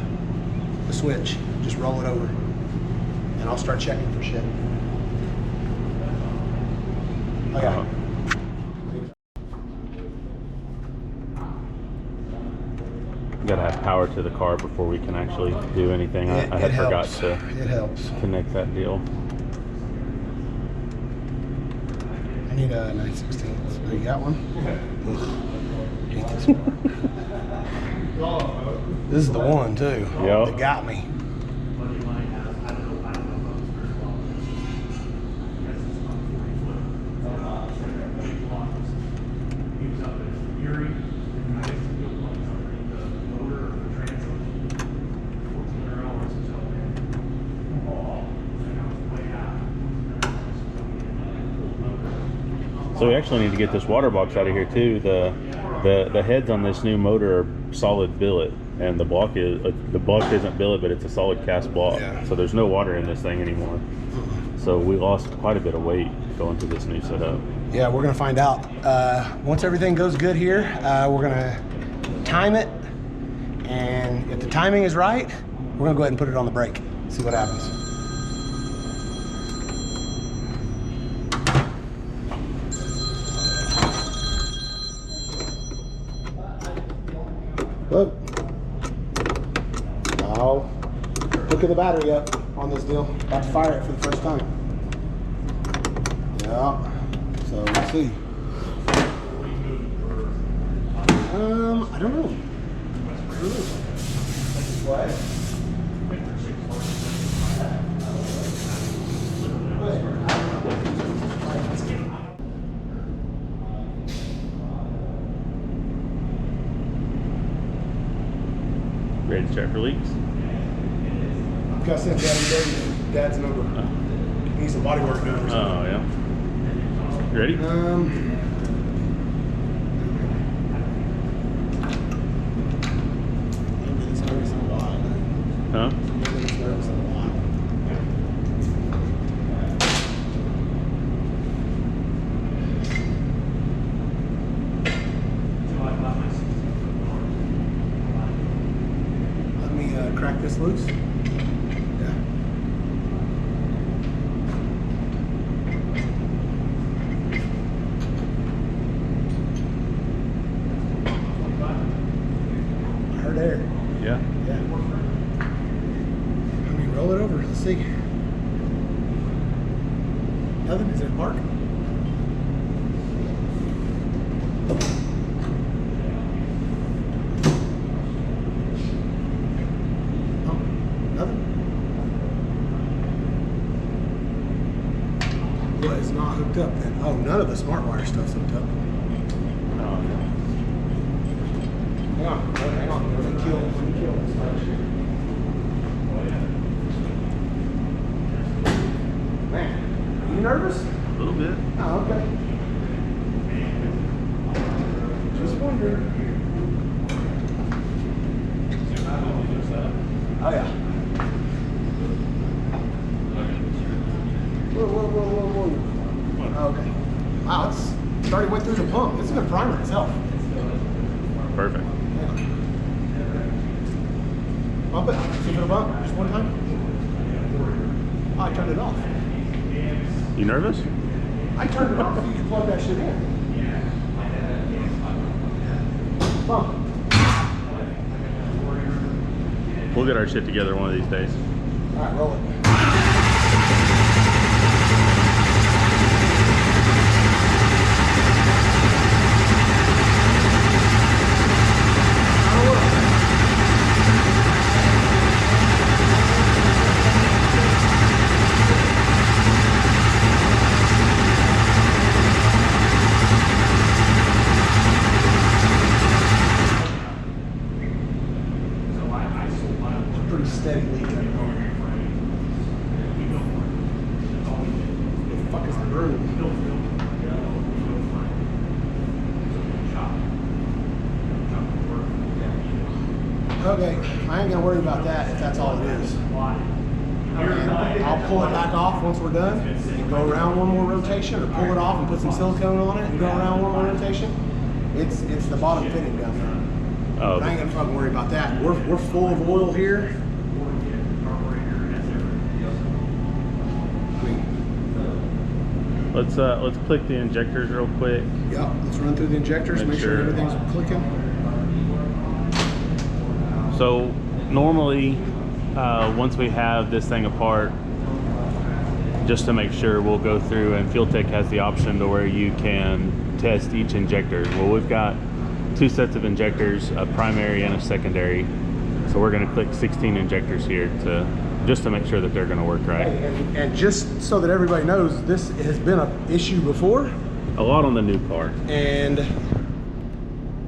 D: switch. Just roll it over, and I'll start checking for shit. Okay.
G: Gotta have power to the car before we can actually do anything. I had forgot to
D: It helps.
G: connect that deal.
D: I need a 9/16. Oh, you got one? Ugh. Hate this car. This is the one too.
G: Yep.
D: That got me.
G: So we actually need to get this water box out of here too. The heads on this new motor are solid billet, and the block isn't billet, but it's a solid cast block.
D: Yeah.
G: So there's no water in this thing anymore. So we lost quite a bit of weight going to this new setup.
D: Yeah, we're gonna find out. Once everything goes good here, we're gonna time it, and if the timing is right, we're gonna go ahead and put it on the brake. See what happens. Look. Now, look at the battery up on this deal. About to fire it for the first time. Yeah. So let's see. I don't know. What?
G: Ready to check for leaks?
D: Got sent Dad's number. He needs some body work done or something.
G: Oh yeah. You ready? Huh?
D: Let me crack this loose. Yeah. I heard air.
G: Yeah.
D: Yeah. Let me roll it over. Let's see. Nothing? Is it a mark? Oh, nothing? What is not hooked up then? Oh, none of the smart wire stuff's hooked up. Hang on. Hang on. Let me kill this much. Man, are you nervous?
G: A little bit.
D: Oh, okay. Just wondering. Oh, yeah. Whoa. Oh, okay. Wow, it's already went through the pump. It's a good primer itself.
G: Perfect.
D: Yeah. Bump it. See if it'll bump. Just one time. Oh, I turned it off.
G: You nervous?
D: I turned it off so you can plug that shit in. Bump.
G: We'll get our shit together one of these days.
D: All right, roll it. Pretty steady leak at the moment. What the fuck is the broom? Okay, I ain't gonna worry about that if that's all it is. And I'll pull it back off once we're done and go around one more rotation, or pull it off and put some silicone on it and go around one more rotation. It's the bottom fitting down there.
G: Oh.
D: But I ain't gonna fucking worry about that. We're full of oil here.
G: Let's click the injectors real quick.
D: Yep, let's run through the injectors, make sure everything's clicking.
G: So normally, once we have this thing apart, just to make sure, we'll go through, and Fuel Tech has the option to where you can test each injector. Well, we've got 2 sets of injectors, a primary and a secondary. So we're gonna click 16 injectors here just to make sure that they're gonna work right.
D: And just so that everybody knows, this has been an issue before.
G: A lot on the new car.
D: And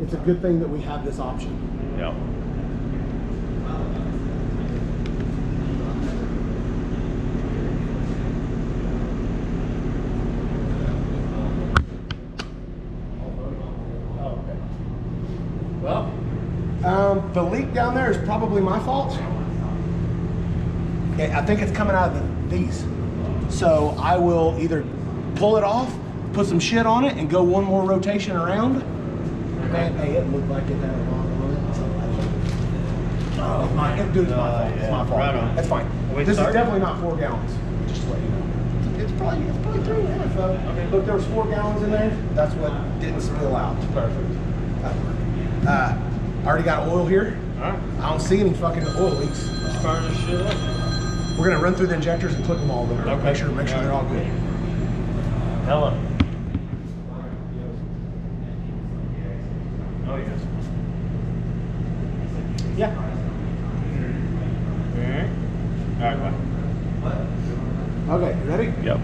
D: it's a good thing that we have this option.
G: Yep.
D: The leak down there is probably my fault. I think it's coming out of these. So I will either pull it off, put some shit on it, and go one more rotation around. Man, hey, it looked like it had a lot on it. Oh, it's my fault. It's my fault.
C: Right on.
D: That's fine. This is definitely not 4 gallons. Just to let you know. It's probably 3.5 though. Okay. Look, there was 4 gallons in there. That's what didn't spill out. Perfect. That worked. I already got oil here.
C: All right.
D: I don't see any fucking oil leaks.
C: Let's fire this shit up.
D: We're gonna run through the injectors and click them all over.
C: Okay.
D: Make sure they're all good.
C: Hello. Oh yes. Yeah. All right, bye.
D: Okay, you ready?
G: Yep.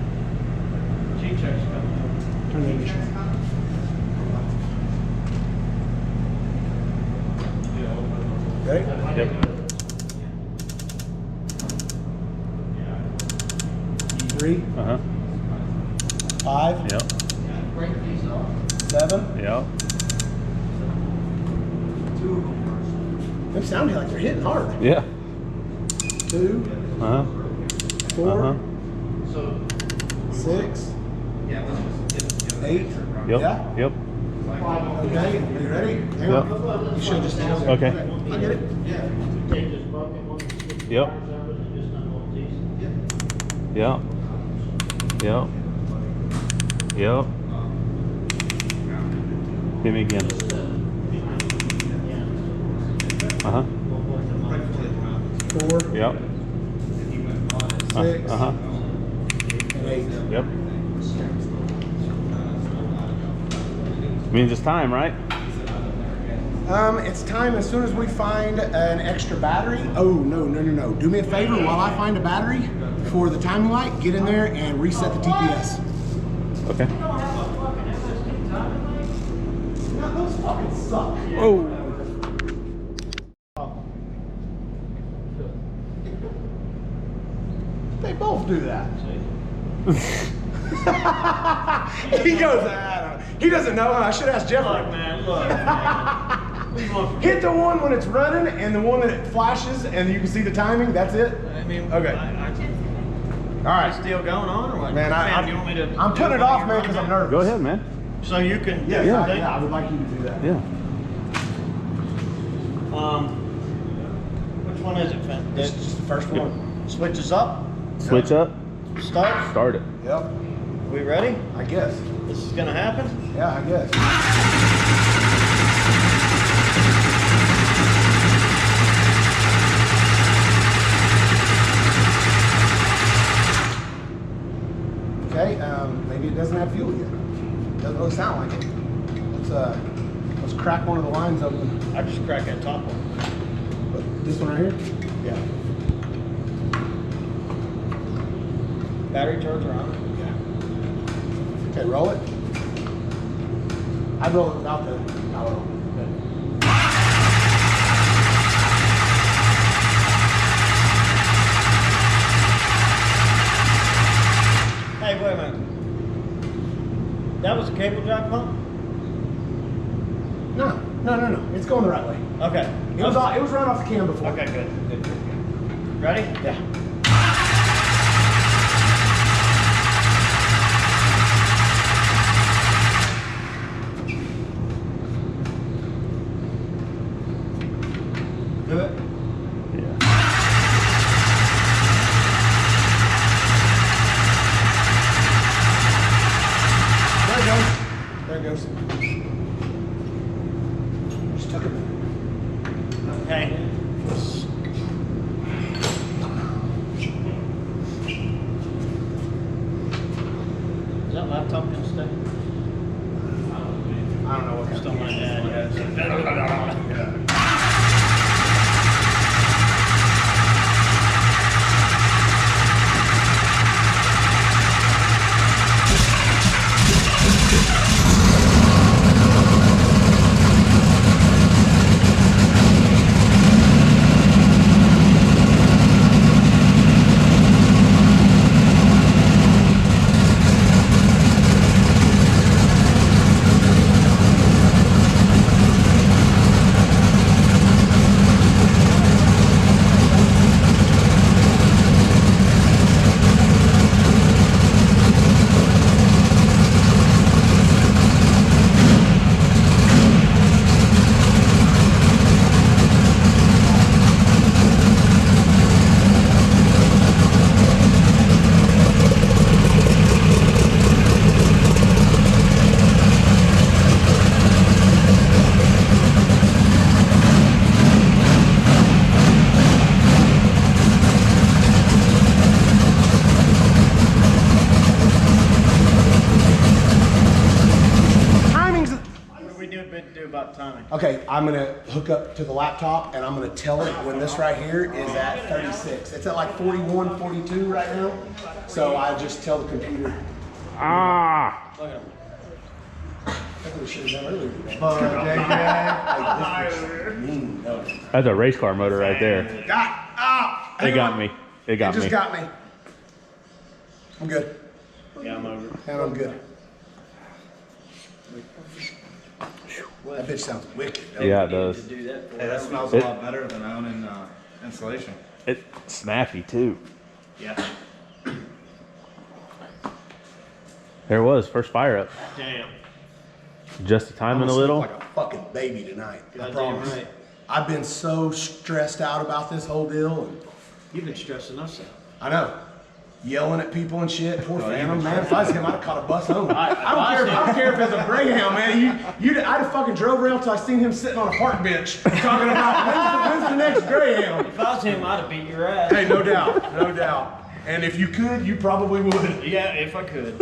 C: G-check's coming.
D: Turn the ignition. Ready?
G: Yep.
D: Three,
G: Uh-huh.
D: 5,
G: Yep.
D: 7.
G: Yep.
D: They sound like they're hitting hard.
G: Yeah.
D: 2,
G: Uh-huh.
D: 4,
G: Uh-huh.
D: 6, 8.
G: Yep.
D: Yeah?
G: Yep.
D: Okay, you ready? Hang
G: Yep.
D: on. You should just stand there.
G: Okay.
D: I get it.
G: Yep. Yep. Yep. Yep. Hit me again. Uh-huh.
D: 4,
G: Yep.
D: 6,
G: Uh-huh.
D: and 8.
G: Yep. Means it's time, right?
D: It's time as soon as we find an extra battery. Oh, no. Do me a favor while I find a battery for the timing light, get in there and reset the TPS.
G: Okay.
D: No, those fucking suck.
G: Oh.
D: They both do that. He goes, he doesn't know. I should ask Jeffrey.
C: Look, man, look.
D: Hit the one when it's running and the one that it flashes and you can see the timing. That's it.
C: I mean,
D: Okay. All right.
C: still going on or what?
D: Man,
C: you want me to
D: I'm
C: do
D: putting it
C: while
D: off,
C: you're
D: man, because I'm
C: running?
D: nervous.
G: Go ahead, man.
C: So you can.
D: Yeah,
C: okay.
D: I would like you to do that.
G: Yeah.
C: Which one is it, Finn?
D: This is just the first one.
C: Switches up.
G: Switch up.
C: Start.
G: Start it.
D: Yep.
C: We ready?
D: I guess.
C: This is gonna happen.
D: Yeah, I guess. Okay, maybe it doesn't have fuel yet. Doesn't really sound like it. Let's crack one of the lines open.
C: I just cracked that top one.
D: This one right here? Yeah.
C: Battery charger on.
D: Yeah. Okay, roll it. I'd roll it without the power on.
C: Hey, wait a minute. That was a cable drive pump?
D: No. It's going the right way.
C: Okay.
D: It was right off the cam before.
C: Okay, good. Ready?
D: Yeah.
C: timing.
D: Okay, I'm gonna hook up to the laptop and I'm gonna tell it when this right here is at 36. It's at like 41, 42 right now. So I just tell the computer.
G: Ah!
C: Look at him.
D: That's what we should have done earlier.
G: That's a race car motor right there. It got me. It got me.
D: It just got me. I'm good.
C: Yeah, I'm over.
D: And I'm good. That bitch sounds wicked.
G: Yeah, it does.
C: Do that for
H: Hey, that smells a lot better than owning insulation.
G: It's snappy too.
C: Yeah.
G: There it was, first fire up.
C: Damn.
G: Just the timing a
D: I'm
G: little.
D: like a fucking baby tonight. I
C: Goddamn
D: promise.
C: right.
D: I've been so stressed out about this whole deal. And
C: You've been stressing us out.
D: I know. Yelling at people and shit. Poor Phantom, man. If I was him, I'd have caught a bus home. I don't care if it's a Greyhound, man. I'd have fucking drove around till I seen him sitting on a park bench talking about when's the next Greyhound.
C: If I was him, I'd have beat your ass.
D: Hey, no doubt, no doubt. And if you could, you probably would.
C: Yeah, if I could.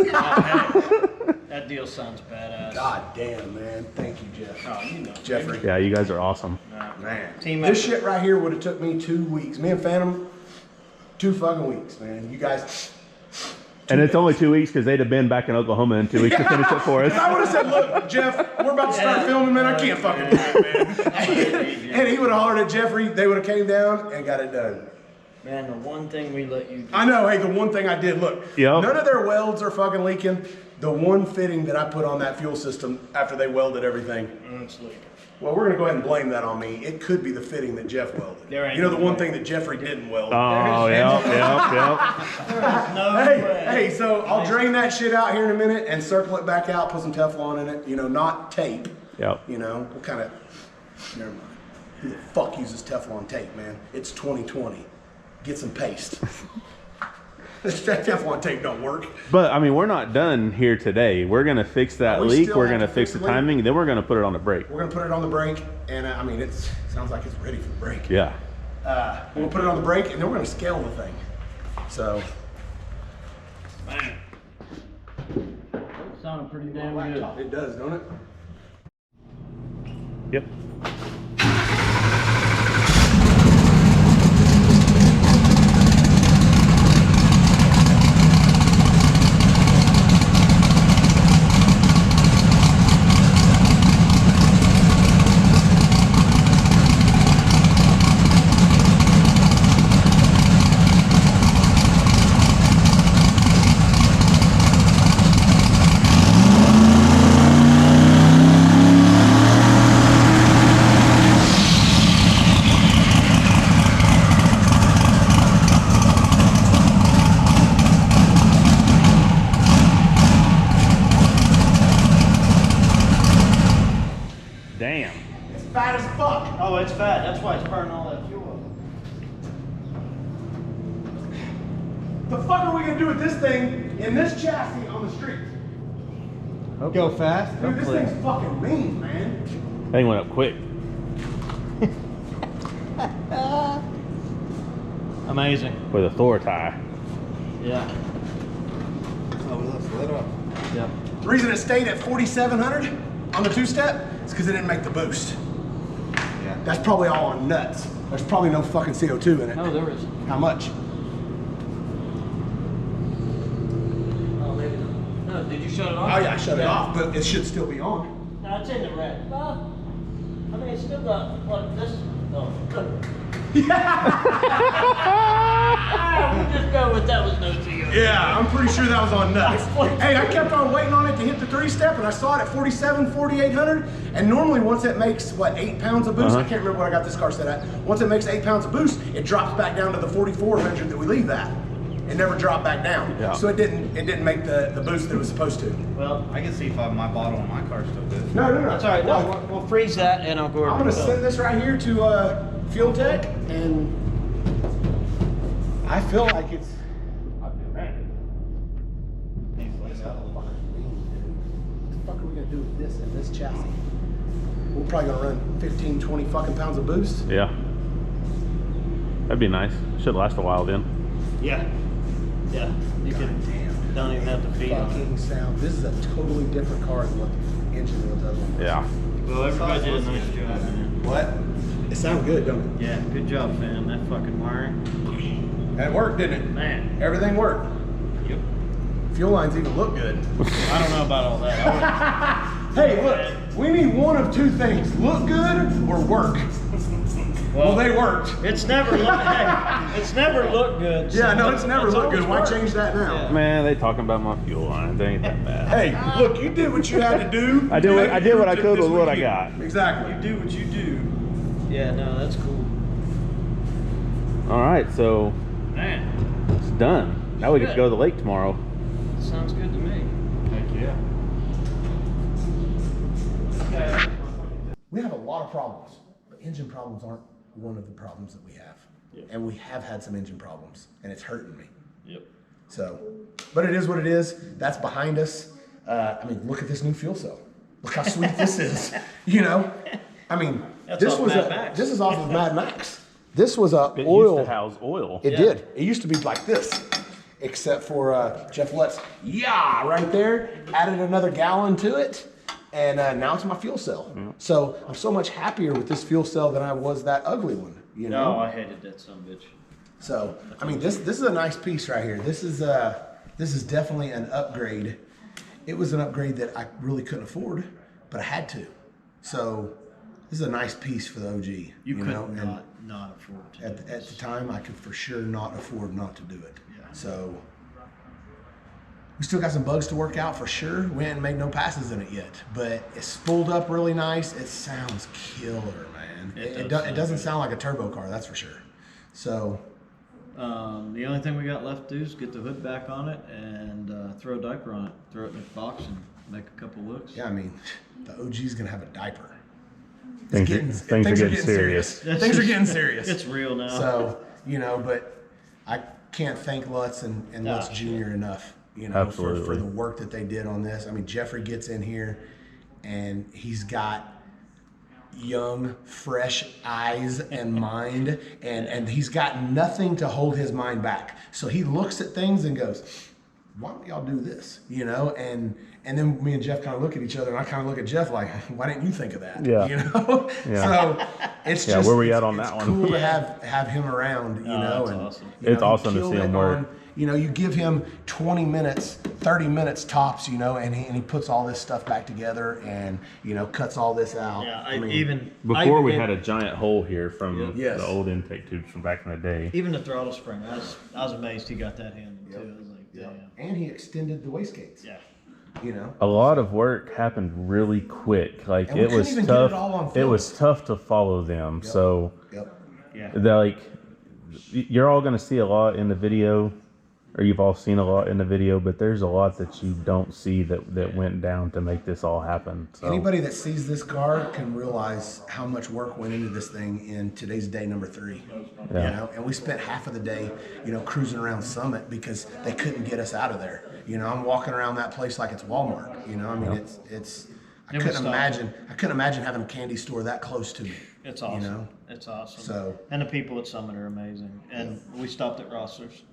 C: That deal sounds badass.
D: God damn, man. Thank you, Jeff.
C: Oh, you know.
D: Jeffrey.
G: Yeah, you guys are awesome.
D: Man.
C: Team
D: This
C: effort.
D: shit right here would have took me 2 weeks. Me and Phantom, 2 fucking weeks, man. You guys.
G: And it's only 2 weeks because they'd have been back in Oklahoma in 2 weeks to finish it for us.
D: I would have said, look, Jeff, we're about to start filming, man. I can't fucking do it, man. And he would have hollered at Jeffrey. They would have came down and got it done.
C: Man, the one thing we let you do.
D: I know. Hey, the one thing I did, look.
G: Yep.
D: None of their welds are fucking leaking. The one fitting that I put on that fuel system after they welded everything.
C: It's leaking.
D: Well, we're going to go ahead and blame that on me. It could be the fitting that Jeff welded.
C: There ain't
D: You know, the
C: no
D: one
C: way.
D: thing that Jeffrey didn't weld.
G: Oh, yep.
C: No
D: Hey,
C: way.
D: hey, so I'll drain that shit out here in a minute and circle it back out, put some Teflon in it, you know, not tape.
G: Yep.
D: You know, what kind of, never mind. Who the fuck uses Teflon tape, man? It's 2020. Get some paste. That Teflon tape don't work.
G: But, I mean, we're not done here today. We're going to fix that
D: We
G: leak.
D: still
G: We're
D: have
G: going to
D: to
G: fix
D: fix
G: the
D: the leak.
G: timing. Then we're going to put it on the brake.
D: We're gonna put it on the brake, and I mean, it sounds like it's ready for the brake.
G: Yeah.
D: We'll put it on the brake, and then we're gonna scale the thing. So,
C: Man. Sounded pretty damn good.
D: it does, don't it?
G: Yep. Damn.
D: It's fat as fuck.
C: Oh, it's fat. That's why it's burning all that fuel
D: The fuck are we gonna do with this thing in this chassis on the street?
H: Go fast.
D: Dude, this thing's fucking mean, man.
G: Thing went up quick.
C: up. Amazing.
G: With a Thor tie.
C: Yeah.
H: Oh, let's lit up.
C: Yeah.
D: The reason it stayed at 4,700 on the two-step is because it didn't make the boost.
H: Yeah.
D: That's probably all on nuts. There's probably no fucking CO2 in it.
C: No, there is.
D: How much?
C: Oh, maybe not. No, did you shut it off?
D: Oh yeah, I shut it off, but it should still be on.
C: No, it's in the red. Well, I mean, it's still got, what, this? Oh. We'll just go with that was no CO2.
D: Yeah, I'm pretty sure that was on nuts. Hey, I kept on waiting on it to hit the three-step, and I saw it at 4,800. And normally, once it makes, what, 8 pounds of boost? I can't remember what I got this car set at. Once it makes 8 pounds of boost, it drops back down to the 4,400 that we leave that. It never dropped back down.
G: Yeah.
D: So it didn't make the boost that it was supposed to.
C: Well,
H: I can see if my bottle in my car still good.
D: No.
C: that's all right. No, we'll freeze that, and I'll go over
D: I'm gonna
C: to Phil.
D: send this right here to Fuel Tech, and I feel like it's. I've been ready. What the fuck are we gonna do with this and this chassis? We're probably gonna run 15, 20 fucking pounds of boost.
G: Yeah. That'd be nice. Should last a while then.
C: Yeah. Yeah. You can, don't even have to feed on it.
D: Fucking sound. This is a totally different car than what the engine was other one.
G: Yeah.
C: Well, everybody did a nice job, man.
D: What? It sounded good, don't
C: Yeah, good job, fam. That fucking wiring.
D: it? It worked, didn't it?
C: Man.
D: Everything worked.
C: Yep.
D: Fuel lines even look good.
C: I don't know about all that.
D: Hey, look, we need one of two things: look good or work. Well, they worked.
C: It's never it's never looked good. So
D: Yeah, no, it's never looked good. Why
C: always
D: change that now?
C: Yeah.
G: Man, they talking about my fuel lines. They ain't that bad.
D: Hey, look, you did what you had to do.
G: I did what I could
D: This
G: with what I
D: weekend.
G: got.
D: Exactly.
C: Do what you do. Yeah, no, that's cool.
G: All right, so
C: Man,
G: it's done. Now we get to go to the lake tomorrow.
C: sounds good to me.
F: Heck yeah.
D: We have a lot of problems, but engine problems aren't one of the problems that we have.
C: Yep.
D: And we have had some engine problems, and it's hurting me.
C: Yep.
D: So, but it is what it is. That's behind us. I mean, look at this new fuel cell. Look how sweet this is. You know, I mean,
C: That's off Mad Max.
D: this is off of Mad Max. This was a
G: It
D: oil.
G: used to house oil.
D: It did. It used to be like this, except for Jeff Lutz. Yeah, right there. Added another gallon to it, and now it's my fuel cell. So I'm so much happier with this fuel cell than I was that ugly one. You know.
C: No, I hated that son of a bitch.
D: So I mean, this is a nice piece right here. This is definitely an upgrade. It was an upgrade that I really couldn't afford, but I had to. So this is a nice piece for the OG.
C: You could
D: know? And
C: not afford to.
D: at the time, I could for sure not afford not to do it.
C: Yeah.
D: So we still got some bugs to work out for sure. We haven't made no passes in it yet, but it's spooled up really nice. It sounds killer, man. It doesn't sound like a turbo car, that's for sure. So
C: The only thing we got left to do is get the hood back on it and throw a diaper on it. Throw it in the box and make a couple looks.
D: yeah, I mean, the OG's gonna have a diaper.
G: Things are getting serious.
D: Things are getting serious.
C: It's real now.
D: So, you know, but I can't thank Lutz and Lutz Jr. enough, you know, for the work that they did on this. I mean, Jeffrey gets in here and he's got young, fresh eyes and mind, and he's got nothing to hold his mind back. So he looks at things and goes, why don't y'all do this? You know, and then me and Jeff kind of look at each other, and I kind of look at Jeff like, why didn't you think of that?
G: Yeah.
D: You know?
G: Yeah.
D: So it's just
G: where we at on that one?
D: Cool to have him around, you know.
C: That's
D: and
C: awesome.
D: you know,
G: It's awesome to
D: killed
G: see him
D: it
G: work.
D: on- You know, you give him 20 minutes, 30 minutes tops, you know, and he puts all this stuff back together and, you know, cuts all this out.
C: Yeah,
D: I mean,
G: Before we had a giant hole here from
D: Yes.
G: the old intake tubes from back in the day.
C: even the throttle spring, I was amazed he got that handled too. I was like,
D: yeah.
C: damn.
D: And he extended the wastegates.
C: Yeah.
D: You know.
G: A lot of work happened really quick. Like
D: And we
G: it
D: couldn't
G: was
D: even get
G: tough.
D: it all on
G: It
D: film.
G: was tough to follow them. So
D: Yep.
C: Yeah.
G: you're all gonna see a lot in the video, or you've all seen a lot in the video, but there's a lot that you don't see that went down to make this all happen. So.
D: Anybody that sees this car can realize how much work went into this thing in today's day number 3.
G: Yeah.
D: You know, and we spent half of the day, you know, cruising around Summit because they couldn't get us out of there. You know, I'm walking around that place like it's Walmart. You know, I mean, it's. I
C: Never
D: couldn't
C: stopped.
D: imagine having a candy store that close to me.
C: It's awesome.
D: You know?
C: It's awesome.
D: So-
C: and the people at Summit are amazing. And we stopped at Rossler's.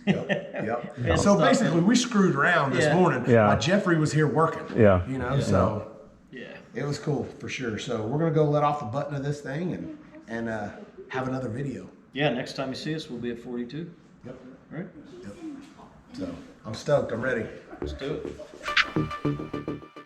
D: Yep.
C: Yeah.
D: So basically, we screwed around this morning
G: Yeah.
D: while Jeffrey was here working.
G: Yeah.
D: You know, so
C: Yeah.
D: it was cool for sure. So we're gonna go let off the button of this thing and have another video.
C: Yeah, next time you see us, we'll be at 42.
D: Yep.
C: All right?
D: Yep. So I'm stoked. I'm ready.
C: Let's do it.